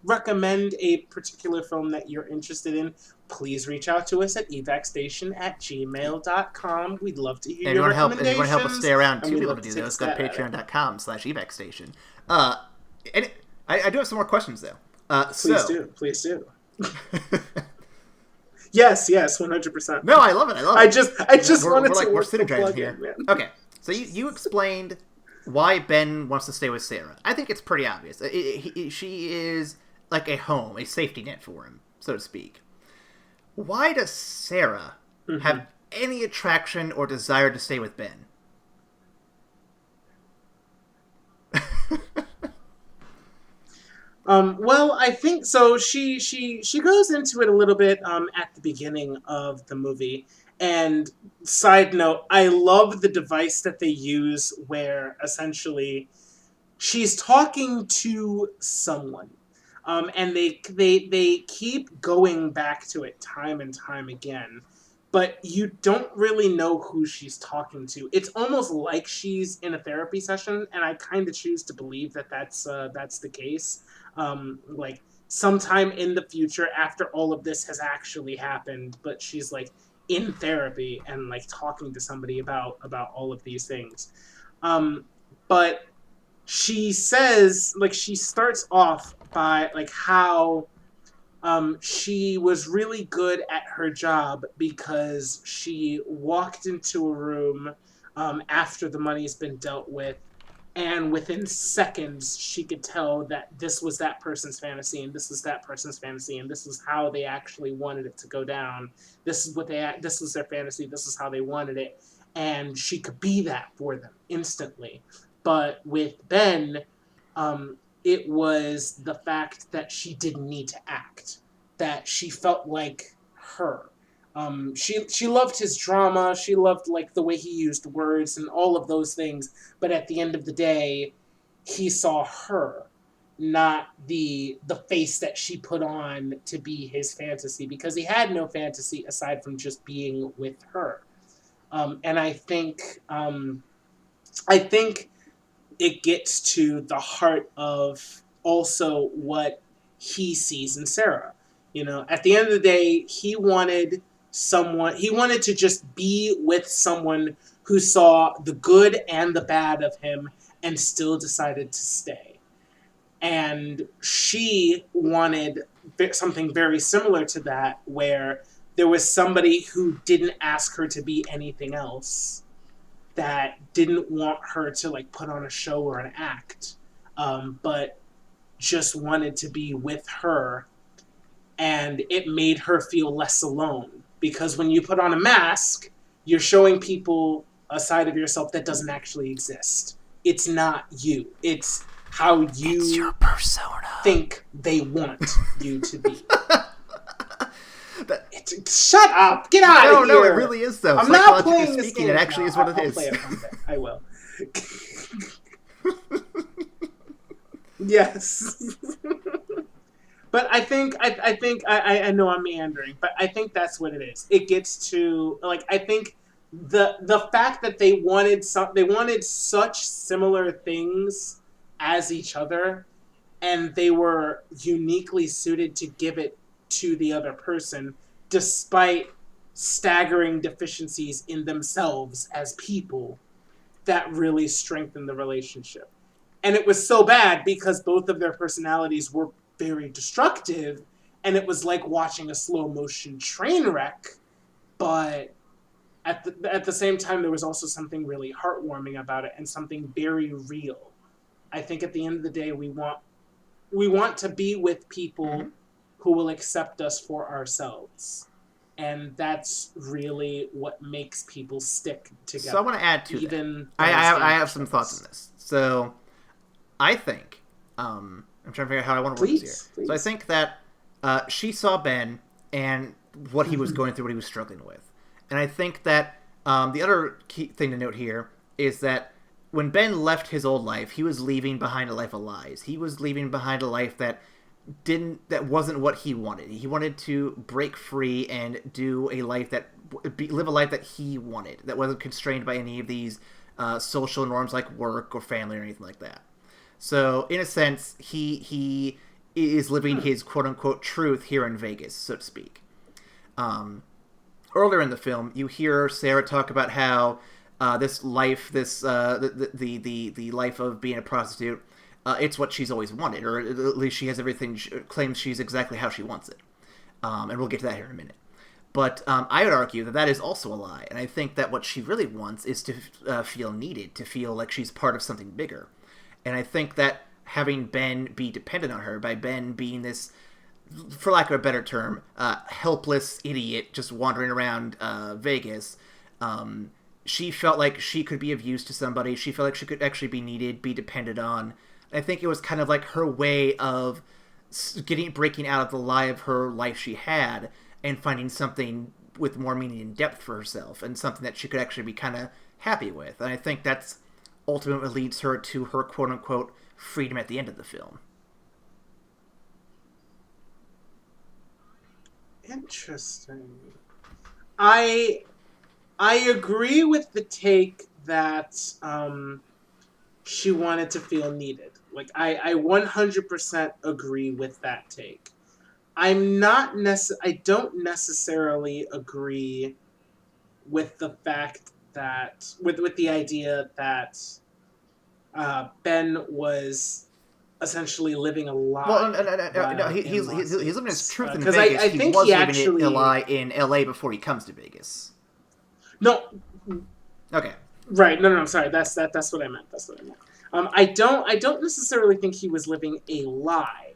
recommend a particular film that you're interested in, please reach out to us at evacstation@gmail.com. We'd love to hear your recommendations.
If you want to help us stay around too, be able to do those, go to patreon.com/evacstation. And I do have some more questions, though.
Please do. Yes, 100%.
No, I love it.
I just wanted to.
We're synergizing here. Man. Okay, so you explained why Ben wants to stay with Sarah. I think it's pretty obvious. She is like a home, a safety net for him, so to speak. Why does Sarah have any attraction or desire to stay with Ben?
Well, I think so. She goes into it a little bit at the beginning of the movie. And side note, I love the device that they use where essentially she's talking to someone, and they keep going back to it time and time again. But you don't really know who she's talking to. It's almost like she's in a therapy session, and I kind of choose to believe that that's the case. Like sometime in the future after all of this has actually happened, but she's like in therapy and like talking to somebody about all of these things. But she says, like, she starts off by like how she was really good at her job because she walked into a room after the money's been dealt with, and within seconds, she could tell that this was that person's fantasy, and this was that person's fantasy, and this was how they actually wanted it to go down. This was their fantasy. This is how they wanted it, and she could be that for them instantly. But with Ben, it was the fact that she didn't need to act, that she felt like her. She loved his drama. She loved like the way he used words and all of those things. But at the end of the day, he saw her, not the face that she put on to be his fantasy, because he had no fantasy aside from just being with her. And I think it gets to the heart of also what he sees in Sarah. You know, at the end of the day, he wanted to just be with someone who saw the good and the bad of him and still decided to stay. And she wanted something very similar to that, where there was somebody who didn't ask her to be anything else, that didn't want her to like put on a show or an act, but just wanted to be with her. And it made her feel less alone. Because when you put on a mask, you're showing people a side of yourself that doesn't actually exist. It's not you. It's how you
it's your persona.
Think they want you to be. Shut up! Get out of here!
No, it really is, though.
I'm not playing this game.
It actually is what it is.
I'll play it one day. I will. Yes. But I think I know I'm meandering, but I think that's what it is. It gets to, like, I think the fact that they wanted such similar things as each other, and they were uniquely suited to give it to the other person, despite staggering deficiencies in themselves as people, that really strengthened the relationship. And it was so bad because both of their personalities were very destructive, and it was like watching a slow motion train wreck, but at the same time there was also something really heartwarming about it and something very real. I think at the end of the day we want to be with people who will accept us for ourselves, and that's really what makes people stick together.
So I want to add to that. I have some thoughts on this. So I think I'm trying to figure out how I want to word this here. Please. So I think that she saw Ben and what he was going through, what he was struggling with. And I think that the other key thing to note here is that when Ben left his old life, he was leaving behind a life of lies. He was leaving behind a life that that wasn't what he wanted. He wanted to break free and do a life live a life that he wanted, that wasn't constrained by any of these social norms like work or family or anything like that. So in a sense, he is living his quote unquote truth here in Vegas, so to speak. Earlier in the film, you hear Sarah talk about how this life, the life of being a prostitute, it's what she's always wanted, or at least she has everything, claims she's exactly how she wants it. And we'll get to that here in a minute. But I would argue that is also a lie, and I think that what she really wants is to feel needed, to feel like she's part of something bigger. And I think that having Ben be dependent on her, by Ben being this, for lack of a better term, helpless idiot just wandering around Vegas, she felt like she could be of use to somebody. She felt like she could actually be needed, be depended on. I think it was kind of like her way of breaking out of the lie of her life she had and finding something with more meaning and depth for herself, and something that she could actually be kind of happy with. And I think that's ultimately leads her to her quote-unquote freedom at the end of the film.
Interesting. I agree with the take that she wanted to feel needed. Like, I 100% agree with that take. I don't necessarily agree with the fact that with the idea that Ben was essentially living a lie.
Well, no, he's living his truth in
Vegas.
I think he was living a lie in LA before he comes to Vegas.
No.
Okay.
Right. No. Sorry. That's what I meant. I don't necessarily think he was living a lie.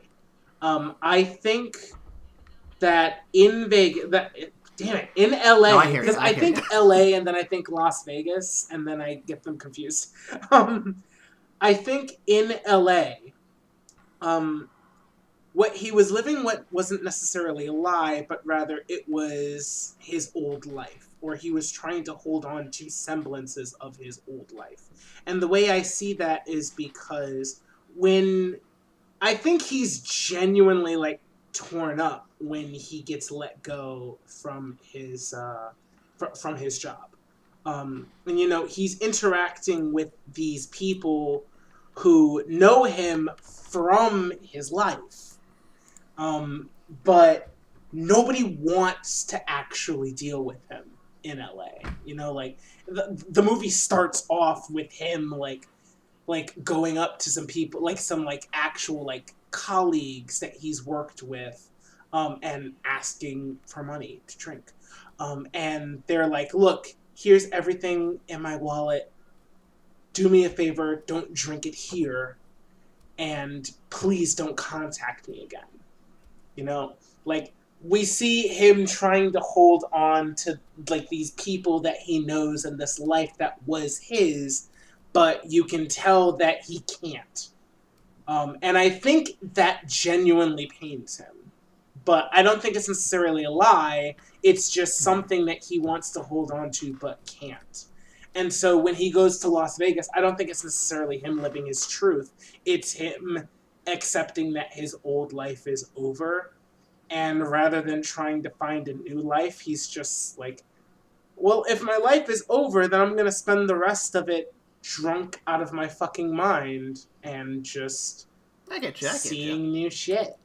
I think that in Vegas, in LA, because I think LA and then I think Las Vegas, and then I get them confused. I think in LA, what he was living wasn't necessarily a lie, but rather it was his old life, or he was trying to hold on to semblances of his old life. And the way I see that is because when I think he's genuinely like torn up when he gets let go from his job, and he's interacting with these people who know him from his life, but nobody wants to actually deal with him in LA. Like the movie starts off with him like going up to some people, like some like actual like colleagues that he's worked with, and asking for money to drink. And they're like, look, here's everything in my wallet. Do me a favor, don't drink it here. And please don't contact me again. Like we see him trying to hold on to like these people that he knows and this life that was his, but you can tell that he can't. And I think that genuinely pains him. But I don't think it's necessarily a lie. It's just something that he wants to hold on to but can't. And so when he goes to Las Vegas, I don't think it's necessarily him living his truth. It's him accepting that his old life is over. And rather than trying to find a new life, he's just like, well, if my life is over, then I'm going to spend the rest of it drunk out of my fucking mind and just seeing new shit.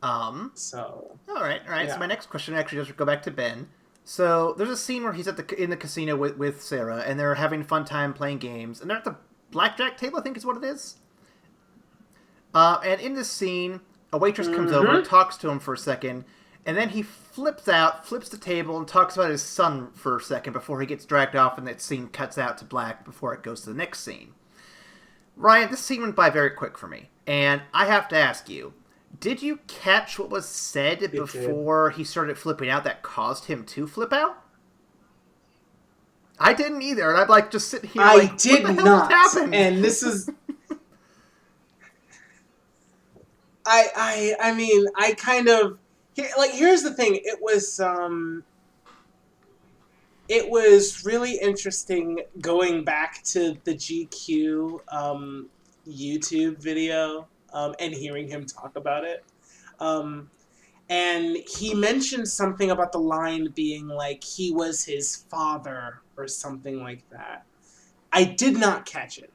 So
all right.
Yeah.
So my next question actually just go back to Ben. So there's a scene where he's in the casino with Sarah, and they're having a fun time playing games, and they're at the blackjack table, I think is what it is. And in this scene, a waitress comes over, talks to him for a second, and then he flips the table, and talks about his son for a second before he gets dragged off, and that scene cuts out to black before it goes to the next scene. Ryan, this scene went by very quick for me, and I have to ask you, did you catch what was said before he started flipping out that caused him to flip out? I didn't either, and I'd like just sit here.
I did not, and this is. I mean, I kind of here's the thing. It was really interesting going back to the GQ YouTube video and hearing him talk about it. And he mentioned something about the line being like he was his father or something like that. I did not catch it.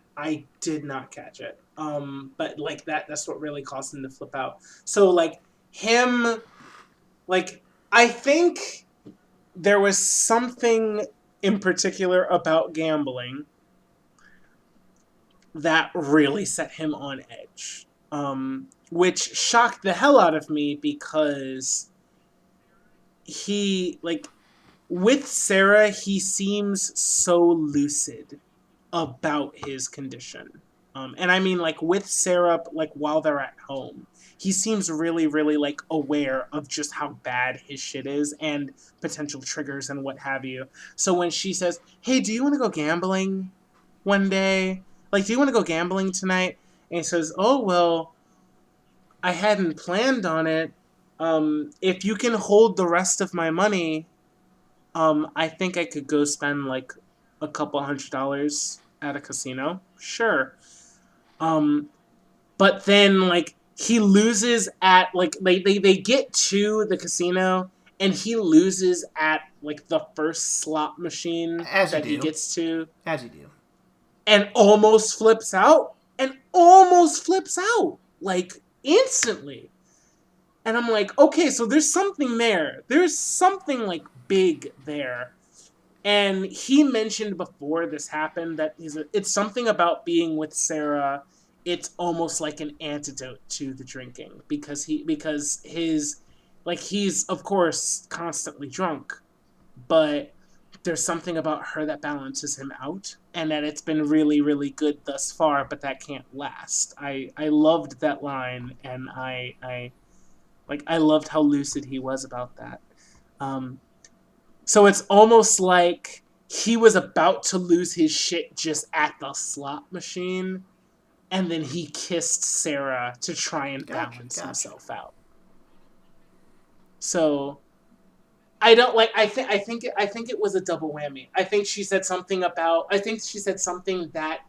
But like that's what really caused him to flip out. So like him, like I think there was something in particular about gambling that really set him on edge. Which shocked the hell out of me because he, like, with Sarah, he seems so lucid about his condition. And I mean, like, with Sarah, like, while they're at home, he seems really, really, like, aware of just how bad his shit is and potential triggers and what have you. So when she says, hey, do you want to go gambling one day? Like, do you want to go gambling tonight? And he says, oh, well, I hadn't planned on it. If you can hold the rest of my money, I think I could go spend, like, a couple $100 at a casino. Sure. But then, like, he loses at, like, they get to the casino, and he loses at, like, the first slot machine that he gets to.
As you do.
And almost flips out. Like, instantly. And I'm like, okay, so there's something there. There's something, like, big there. And he mentioned before this happened that it's something about being with Sarah. It's almost like an antidote to the drinking because he's of course constantly drunk, but there's something about her that balances him out, and that it's been really, really good thus far, but that can't last. I loved that line, and I loved how lucid he was about that. So it's almost like he was about to lose his shit just at the slot machine, and then he kissed Sarah to try and balance himself out. So I think it was a double whammy. I think she said something that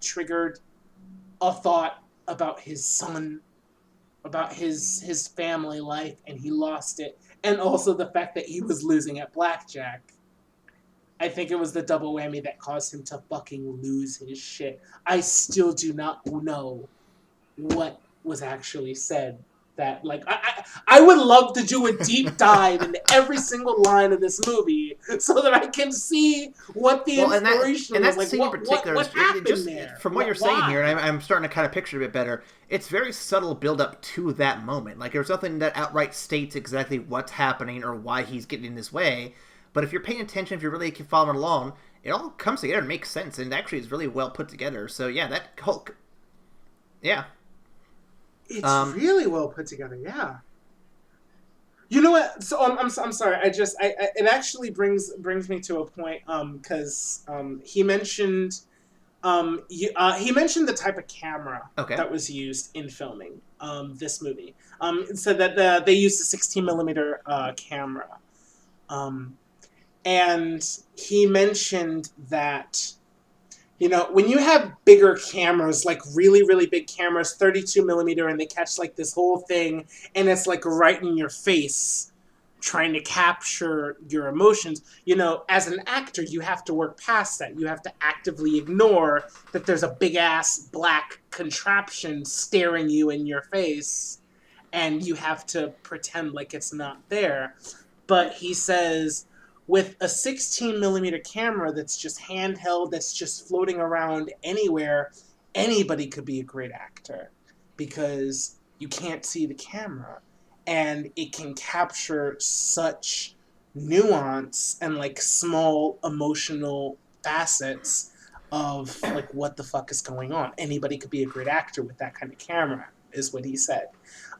triggered a thought about his son, about his family life, and he lost it. And also the fact that he was losing at blackjack. I think it was the double whammy that caused him to fucking lose his shit. I still do not know what was actually said. That, like, I would love to do a deep dive into every single line of this movie so that I can see what the inspiration was. Like, what happened there?
From what you're saying here, and I'm starting to kind of picture it a bit better, it's very subtle build-up to that moment. Like, there's nothing that outright states exactly what's happening or why he's getting in this way. But if you're paying attention, if you're really following along, it all comes together and makes sense, and actually is really well put together. So, yeah, that whole... Yeah.
It's really well put together, yeah. You know what? So I'm sorry. It actually brings me to a point because he mentioned the type of camera that was used in filming this movie. It said that they used a 16 millimeter camera, and he mentioned that, you know, when you have bigger cameras, like really, really big cameras, 32 millimeter, and they catch like this whole thing, and it's like right in your face, trying to capture your emotions, you know, as an actor, you have to work past that. You have to actively ignore that there's a big ass black contraption staring you in your face, and you have to pretend like it's not there. But he says, with a 16 millimeter camera that's just handheld, that's just floating around anywhere, anybody could be a great actor because you can't see the camera, and it can capture such nuance and like small emotional facets of like what the fuck is going on. Anybody could be a great actor with that kind of camera, is what he said.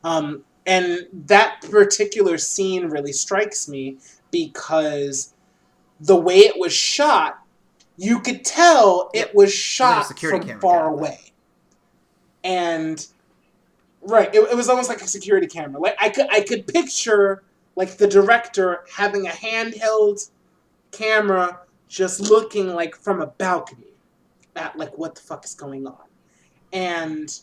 And that particular scene really strikes me because the way it was shot, you could tell it was shot from far away. And right, it was almost like a security camera. Like I could picture like the director having a handheld camera just looking like from a balcony at like what the fuck is going on. And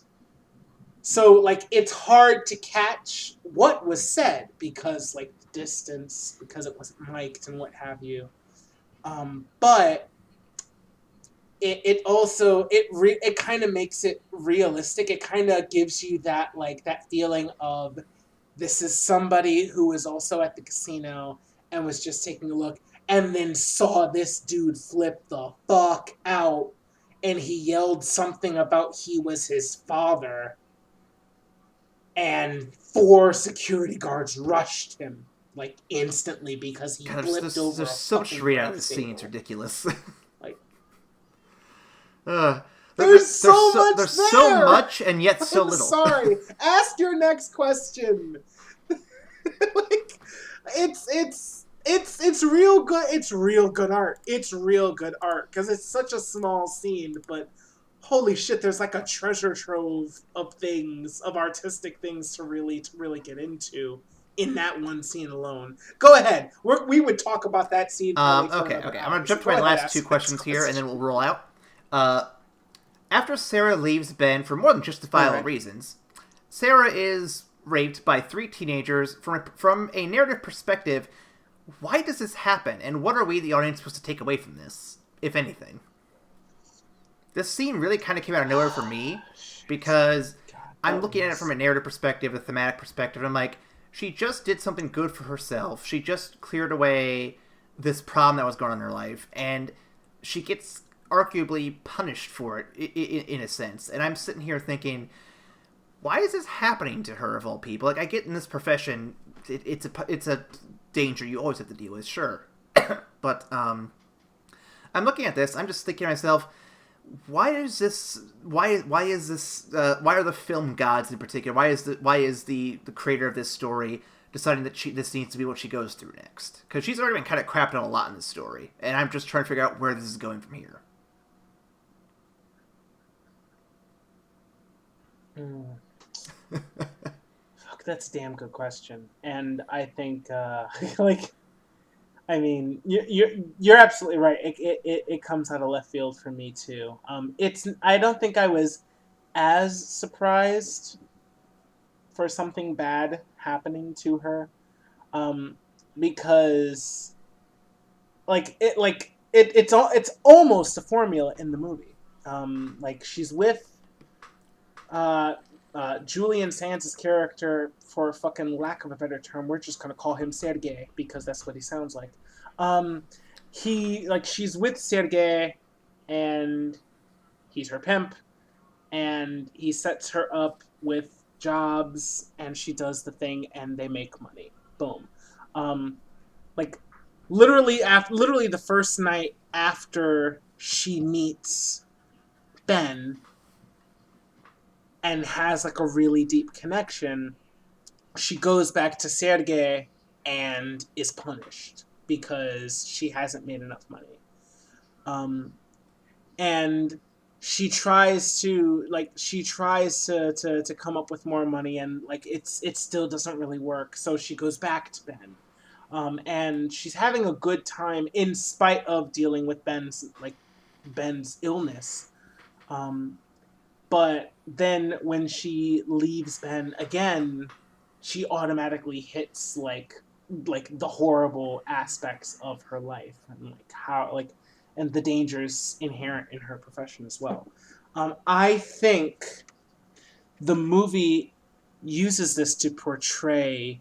So, like, it's hard to catch what was said because, like, the distance, because it wasn't mic'd and what have you. But it also it kind of makes it realistic. It kind of gives you that, like, that feeling of this is somebody who was also at the casino and was just taking a look and then saw this dude flip the fuck out, and he yelled something about he was his father, and 4 security guards rushed him, like, instantly because he
God,
flipped over
there's
a
so much
fucking
read out of
card
this scene. It's
table.
ridiculous.
Like,
There's
there's so much
There's
there!
so much and yet so
I'm
little.
sorry. Ask your next question. Like, it's real good. It's real good art. It's real good art because it's such a small scene, but holy shit, there's like a treasure trove of things, of artistic things to really get into in that one scene alone. Go ahead. We would talk about that scene probably for
Okay.
another
I'm
hour.
gonna jump to
So
my
go ahead,
last
ask
2
the next
questions here, and then
question.
we'll roll out. After Sarah leaves Ben for more than justifiable reasons, Sarah is raped by 3 teenagers. From a narrative perspective, why does this happen, and what are we, the audience, supposed to take away from this, if anything? This scene really kind of came out of nowhere for me, because I'm looking at it from a narrative perspective, a thematic perspective, and I'm like, she just did something good for herself. She just cleared away this problem that was going on in her life, and she gets arguably punished for it, in a sense. And I'm sitting here thinking, why is this happening to her, of all people? Like, I get in this profession, it's a danger you always have to deal with, sure. But I'm looking at this, I'm just thinking to myself, why are the film gods in particular, why is the creator of this story deciding that this needs to be what she goes through next? Because she's already been kind of crapped on a lot in this story, and I'm just trying to figure out where this is going from here.
Fuck, that's a damn good question. And I think, like, I mean, you're absolutely right. It comes out of left field for me too. I don't think I was as surprised for something bad happening to her, because it's almost a formula in the movie. Like, she's with Julian Sands' character, for fucking lack of a better term, we're just gonna call him Sergei because that's what he sounds like. She's with Sergei, and he's her pimp, and he sets her up with jobs, and she does the thing, and they make money. Boom. Like, literally the first night after she meets Ben and has, like, a really deep connection, she goes back to Sergei and is punished because she hasn't made enough money. And she tries to come up with more money, and, like, it still doesn't really work. So she goes back to Ben, and she's having a good time in spite of dealing with Ben's illness. But then when she leaves Ben again, she automatically hits like the horrible aspects of her life, and like how and the dangers inherent in her profession as well. I think the movie uses this to portray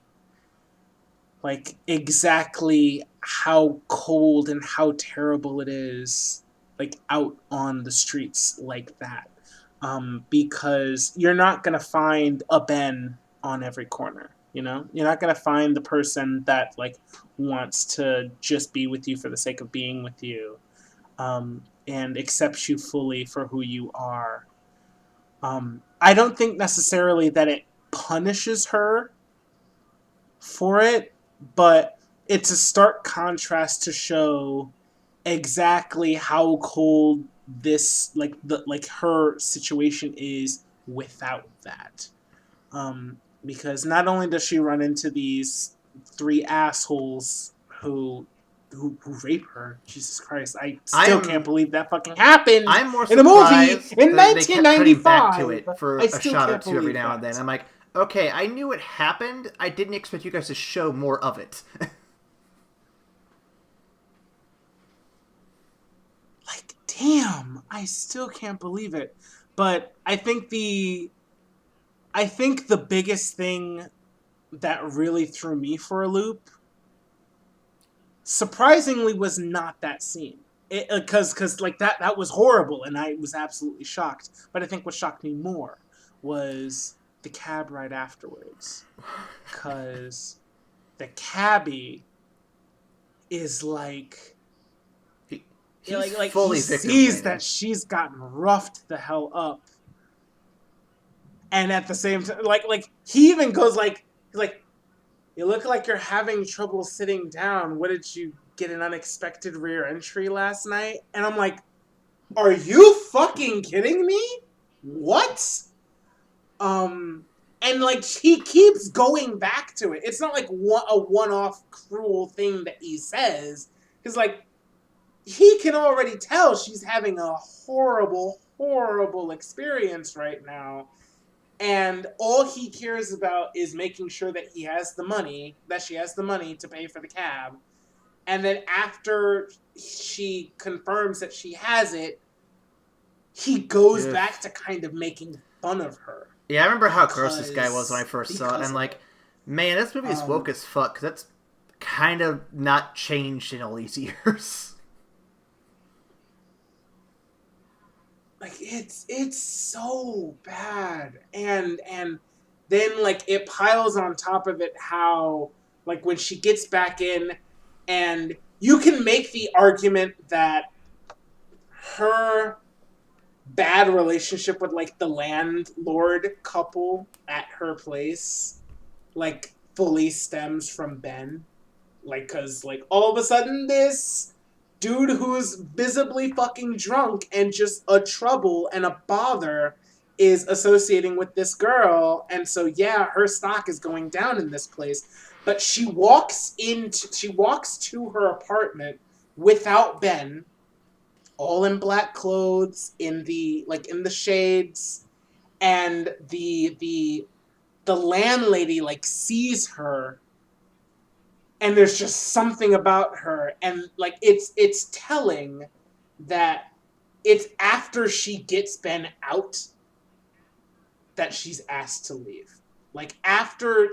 like exactly how cold and how terrible it is, like, out on the streets like that. Because you're not going to find a Ben on every corner, you know? You're not going to find the person that, like, wants to just be with you for the sake of being with you, and accepts you fully for who you are. I don't think necessarily that it punishes her for it, but it's a stark contrast to show exactly how cold this her situation is without that. Because not only does she run into these 3 assholes who who raped her. Jesus Christ. I still can't believe that fucking happened.
I'm more
in a movie
surprised
in
that they kept cutting
1995.
back to it for
I
a
still
shot or
can't
two every
believe
now and
that.
then. I'm like, okay, I knew it happened. I didn't expect you guys to show more of it.
Like, damn, I still can't believe it. But I think the biggest thing that really threw me for a loop, surprisingly, was not that scene. Because like that was horrible, and I was absolutely shocked. But I think what shocked me more was the cab ride afterwards, because the cabbie is like,
He's
like
fully
he
victim
sees
blaming.
that she's gotten roughed the hell up, and at the same time, like he even goes like, you look like you're having trouble sitting down. What did you get, an unexpected rear entry last night? And I'm like, are you fucking kidding me? What? And like he keeps going back to it. It's not like a one-off cruel thing that he says. Because like he can already tell she's having a horrible, horrible experience right now. And all he cares about is making sure that she has the money to pay for the cab. And then after she confirms that she has it, he goes back to kind of making fun of her.
Yeah, I remember how gross this guy was when I first saw it. I'm like, man, this movie is woke as fuck, because that's kind of not changed in all these years.
Like, it's so bad. And then, like, it piles on top of it how, like, when she gets back in, and you can make the argument that her bad relationship with, like, the landlord couple at her place, like, fully stems from Ben. Like, because, like, all of a sudden this dude who's visibly fucking drunk and just a trouble and a bother is associating with this girl. And so, yeah, her stock is going down in this place. But she walks to her apartment without Ben, all in black clothes, in the shades, and the landlady like sees her, and there's just something about her, and like it's telling that it's after she gets Ben out that she's asked to leave. Like after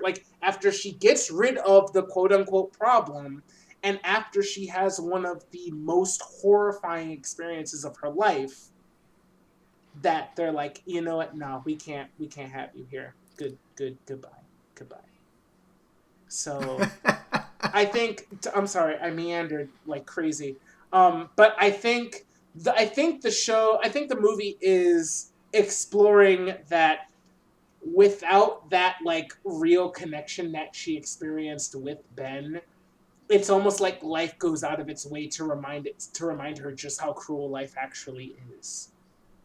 she gets rid of the quote unquote problem, and after she has one of the most horrifying experiences of her life, that they're like, you know what? No, we can't have you here. Goodbye. So I think, I'm sorry, I meandered like crazy. But I think the movie is exploring that without that like real connection that she experienced with Ben, it's almost like life goes out of its way to remind her just how cruel life actually is,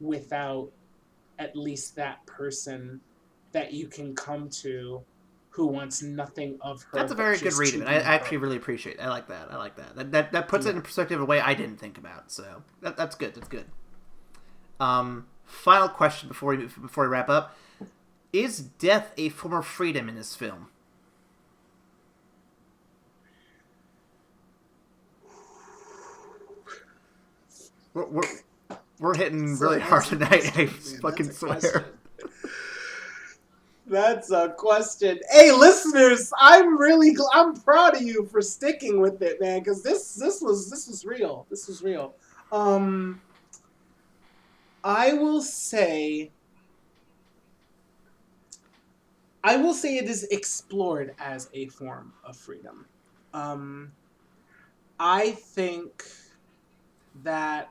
without at least that person that you can come to who wants nothing of her.
That's a very good read of it. I actually really appreciate it. I like that. That puts it in perspective in a way I didn't think about. So that's good. That's good. Final question before we wrap up. Is death a form of freedom in this film? We're hitting really hard tonight. I fucking swear.
That's a question. Hey, listeners, I'm proud of you for sticking with it, man, because this was real. This was real. I will say it is explored as a form of freedom. I think that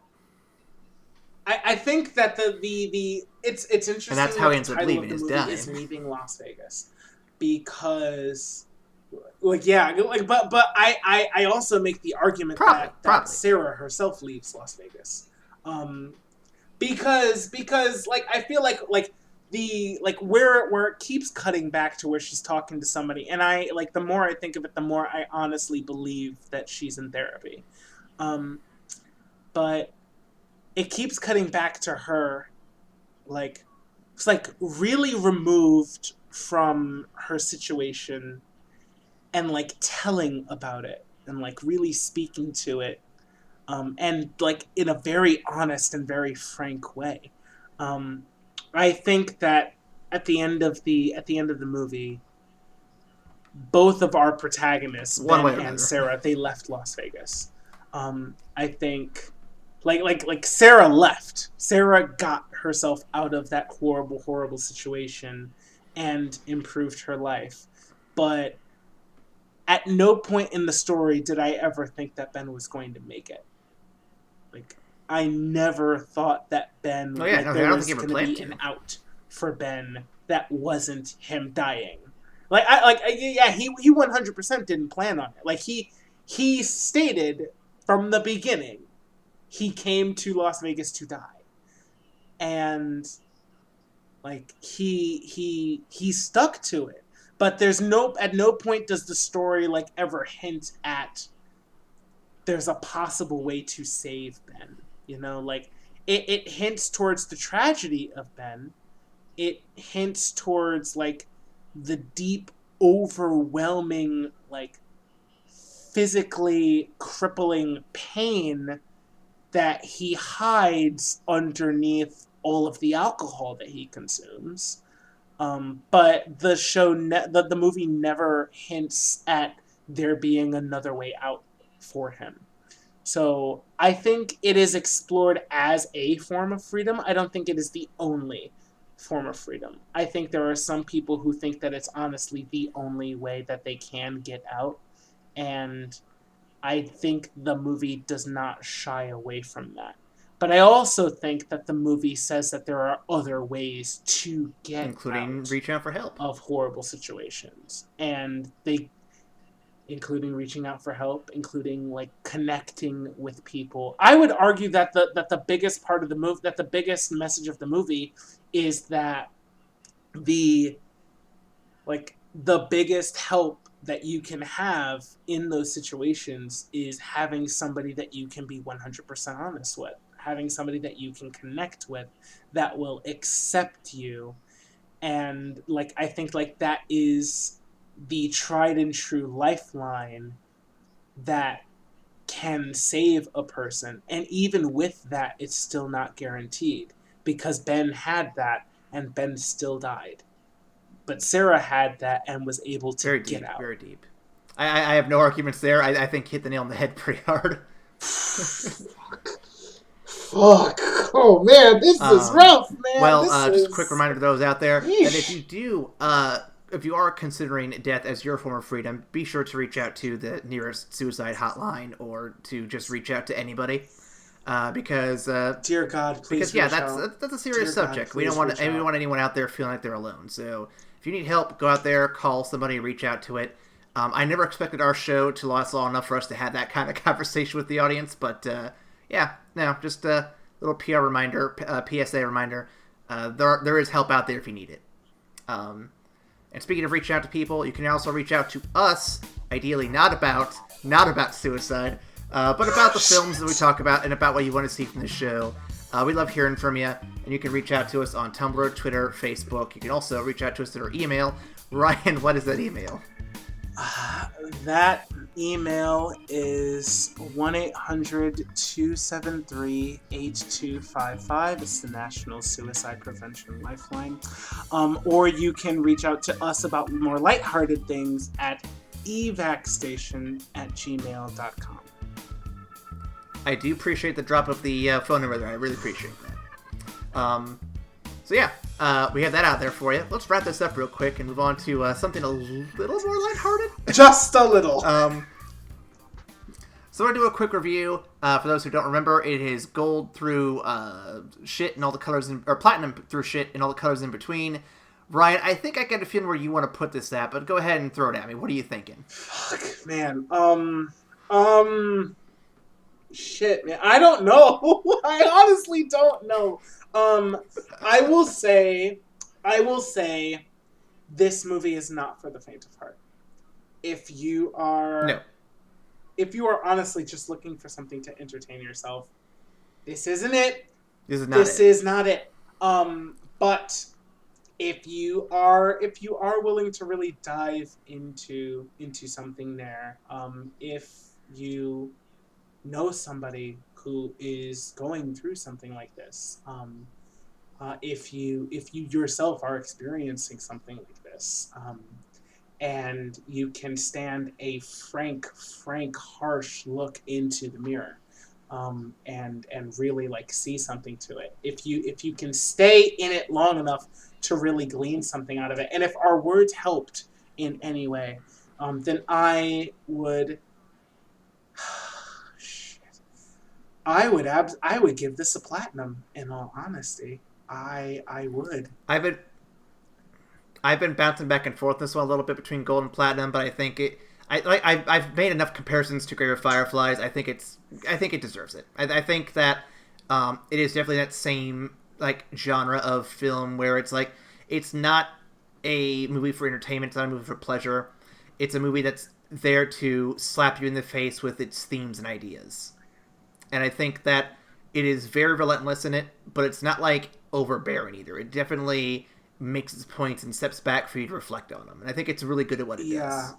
it's interesting.
And that's how he ends up leaving his dad.
Is leaving Las Vegas, because but I also make the argument that Sarah herself leaves Las Vegas, because like I feel like the like where it keeps cutting back to where she's talking to somebody, and I like the more I think of it, the more I honestly believe that she's in therapy. But it keeps cutting back to her, like it's like really removed from her situation, and like telling about it, and like really speaking to it, and like in a very honest and very frank way. I think that at the end of the movie, both of our protagonists, Ben and Sarah, they left Las Vegas. I think, like Sarah left. Sarah got herself out of that horrible situation and improved her life. But at no point in the story did I ever think that Ben was going to make it. Like, I never thought that Ben, there was going to be an out for Ben that wasn't him dying. He 100% didn't plan on it. Like, he stated from the beginning he came to Las Vegas to die. And like he stuck to it. But at no point does the story like ever hint at there's a possible way to save Ben. You know, like it hints towards the tragedy of Ben. It hints towards like the deep, overwhelming, like physically crippling pain that he hides underneath all of the alcohol that he consumes. But the movie never hints at there being another way out for him. So I think it is explored as a form of freedom. I don't think it is the only form of freedom. I think there are some people who think that it's honestly the only way that they can get out. And I think the movie does not shy away from that. But I also think that the movie says that there are other ways to get
including reaching out for help
of horrible situations. And including reaching out for help, including like connecting with people. I would argue that the biggest part of the movie, that the biggest message of the movie is that the biggest help that you can have in those situations is having somebody that you can be 100% honest with, having somebody that you can connect with that will accept you. And like I think like that is the tried and true lifeline that can save a person. And even with that, it's still not guaranteed, because Ben had that and Ben still died. But Sarah had that and was able to get out.
Very deep. I have no arguments there. I think hit the nail on the head pretty hard.
Fuck. Oh, man, this is rough, man.
Well, just a quick reminder to those out there that if you are considering death as your form of freedom, be sure to reach out to the nearest suicide hotline or to just reach out to anybody. Because
dear God, please.
Because that's a serious subject. We don't want anyone out there feeling like they're alone. So if you need help, go out there, call somebody, reach out to it. I never expected our show to last long enough for us to have that kind of conversation with the audience, but just a little PR reminder, PSA reminder. There is help out there if you need it. And speaking of reaching out to people, you can also reach out to us. Ideally, not about suicide. But about the films that we talk about and about what you want to see from the show. We love hearing from you, and you can reach out to us on Tumblr, Twitter, Facebook. You can also reach out to us through our email. Ryan, what is that email?
That email is 1-800-273-8255. It's the National Suicide Prevention Lifeline. Or you can reach out to us about more lighthearted things at evacstation@gmail.com.
I do appreciate the drop of the phone number there. I really appreciate that. We have that out there for you. Let's wrap this up real quick and move on to something a little more lighthearted.
Just a little.
So I'm going to do a quick review. For those who don't remember, it is gold through shit and all the colors, or platinum through shit and all the colors in between. Ryan, I think I get a feeling where you want to put this at, but go ahead and throw it at me. What are you thinking?
Fuck, man. Shit, man. I don't know. I honestly don't know. I will say I will say this movie is not for the faint of heart. If you are
No.
If you are honestly just looking for something to entertain yourself, this isn't it.
This is
not it. But if you are willing to really dive into something there, if you know somebody who is going through something like this, if you yourself are experiencing something like this, and you can stand a frank, harsh look into the mirror, and really like see something to it. If you can stay in it long enough to really glean something out of it, and if our words helped in any way, then I would. I would give this a platinum. In all honesty, I would.
I've been bouncing back and forth this one a little bit between gold and platinum, but I think I've made enough comparisons to Grave of Fireflies. I think it deserves it. I think that it is definitely that same like genre of film where it's like it's not a movie for entertainment, it's not a movie for pleasure. It's a movie that's there to slap you in the face with its themes and ideas. And I think that it is very relentless in it, but it's not like overbearing either. It definitely makes its points and steps back for you to reflect on them, and I think it's really good at what it does.
Yeah,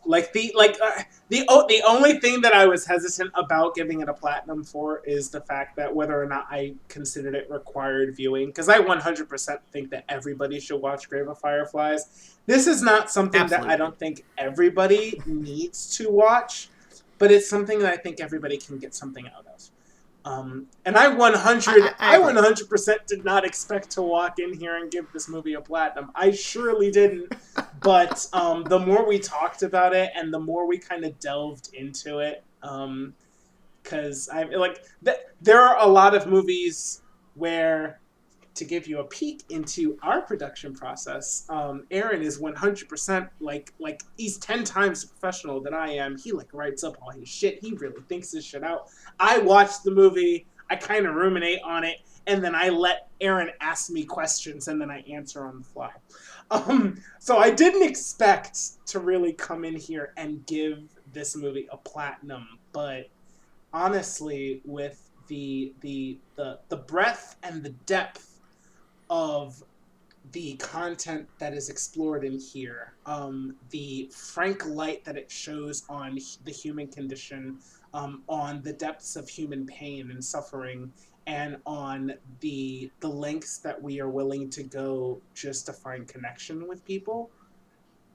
the only thing that I was hesitant about giving it a platinum for is the fact that whether or not I considered it required viewing, because I 100% think that everybody should watch Grave of Fireflies. This is not something
Absolutely.
that I don't think everybody needs to watch, but it's something that I think everybody can get something out of. And I 100% did not expect to walk in here and give this movie a platinum. I surely didn't. But the more we talked about it and the more we kind of delved into it, because there are a lot of movies where, to give you a peek into our production process, Aaron is 100% like he's 10 times the professional than I am. He like writes up all his shit. He really thinks his shit out. I watch the movie, I kind of ruminate on it, and then I let Aaron ask me questions, and then I answer on the fly. So I didn't expect to really come in here and give this movie a platinum, but honestly, with the breadth and the depth of the content that is explored in here, the frank light that it shows on the human condition, on the depths of human pain and suffering, and on the lengths that we are willing to go just to find connection with people.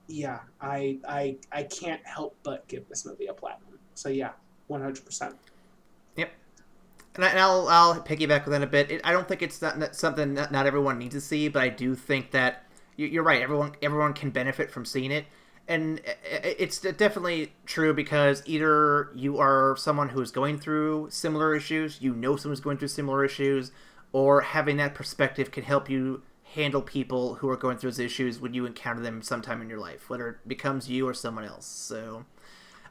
Yeah, I can't help but give this movie a platinum. So yeah, 100%.
Yep. And I'll piggyback with that a bit. I don't think it's not something not everyone needs to see, but I do think that you're right. Everyone can benefit from seeing it, and it's definitely true because either you are someone who's going through similar issues, you know someone's going through similar issues, or having that perspective can help you handle people who are going through those issues when you encounter them sometime in your life, whether it becomes you or someone else. So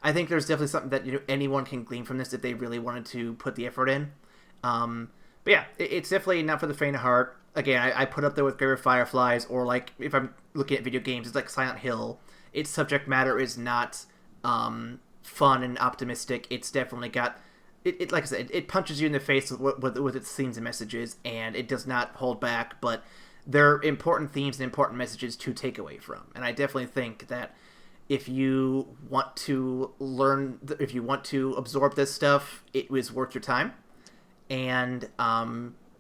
I think there's definitely something that anyone can glean from this if they really wanted to put the effort in. But yeah, it's definitely not for the faint of heart. Again, I put up there with Grave of Fireflies, or like if I'm looking at video games, it's like Silent Hill. Its subject matter is not fun and optimistic. It's definitely got it like I said, it punches you in the face with its themes and messages, and it does not hold back. But there are important themes and important messages to take away from, and I definitely think that if you want to learn, if you want to absorb this stuff, it was worth your time. And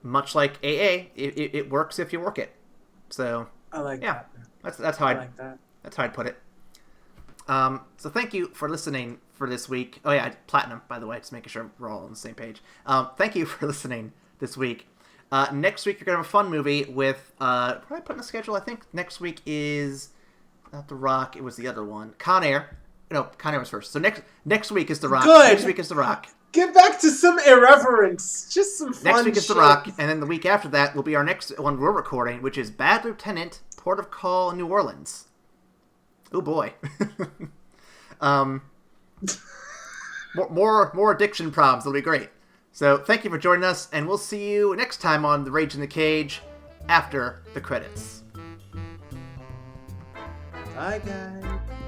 much like AA, it works if you work it. So
I like
yeah,
that.
that's how
That's how
I'd put it. So thank you for listening for this week. Oh yeah, platinum, by the way, just making sure we're all on the same page. Thank you for listening this week. Next week you're gonna have a fun movie with what did I put in the schedule? I think next week is not The Rock. It was the other one. Con Air. No, Con Air was first. So next week is The Rock.
Good.
Next week is The Rock.
Get back to some irreverence. Just some fun
Next week is
shit.
The Rock, and then the week after that will be our next one we're recording, which is Bad Lieutenant, Port of Call, New Orleans. Oh boy. More addiction problems. It'll be great. So thank you for joining us, and we'll see you next time on The Rage in the Cage after the credits. Bye, guys.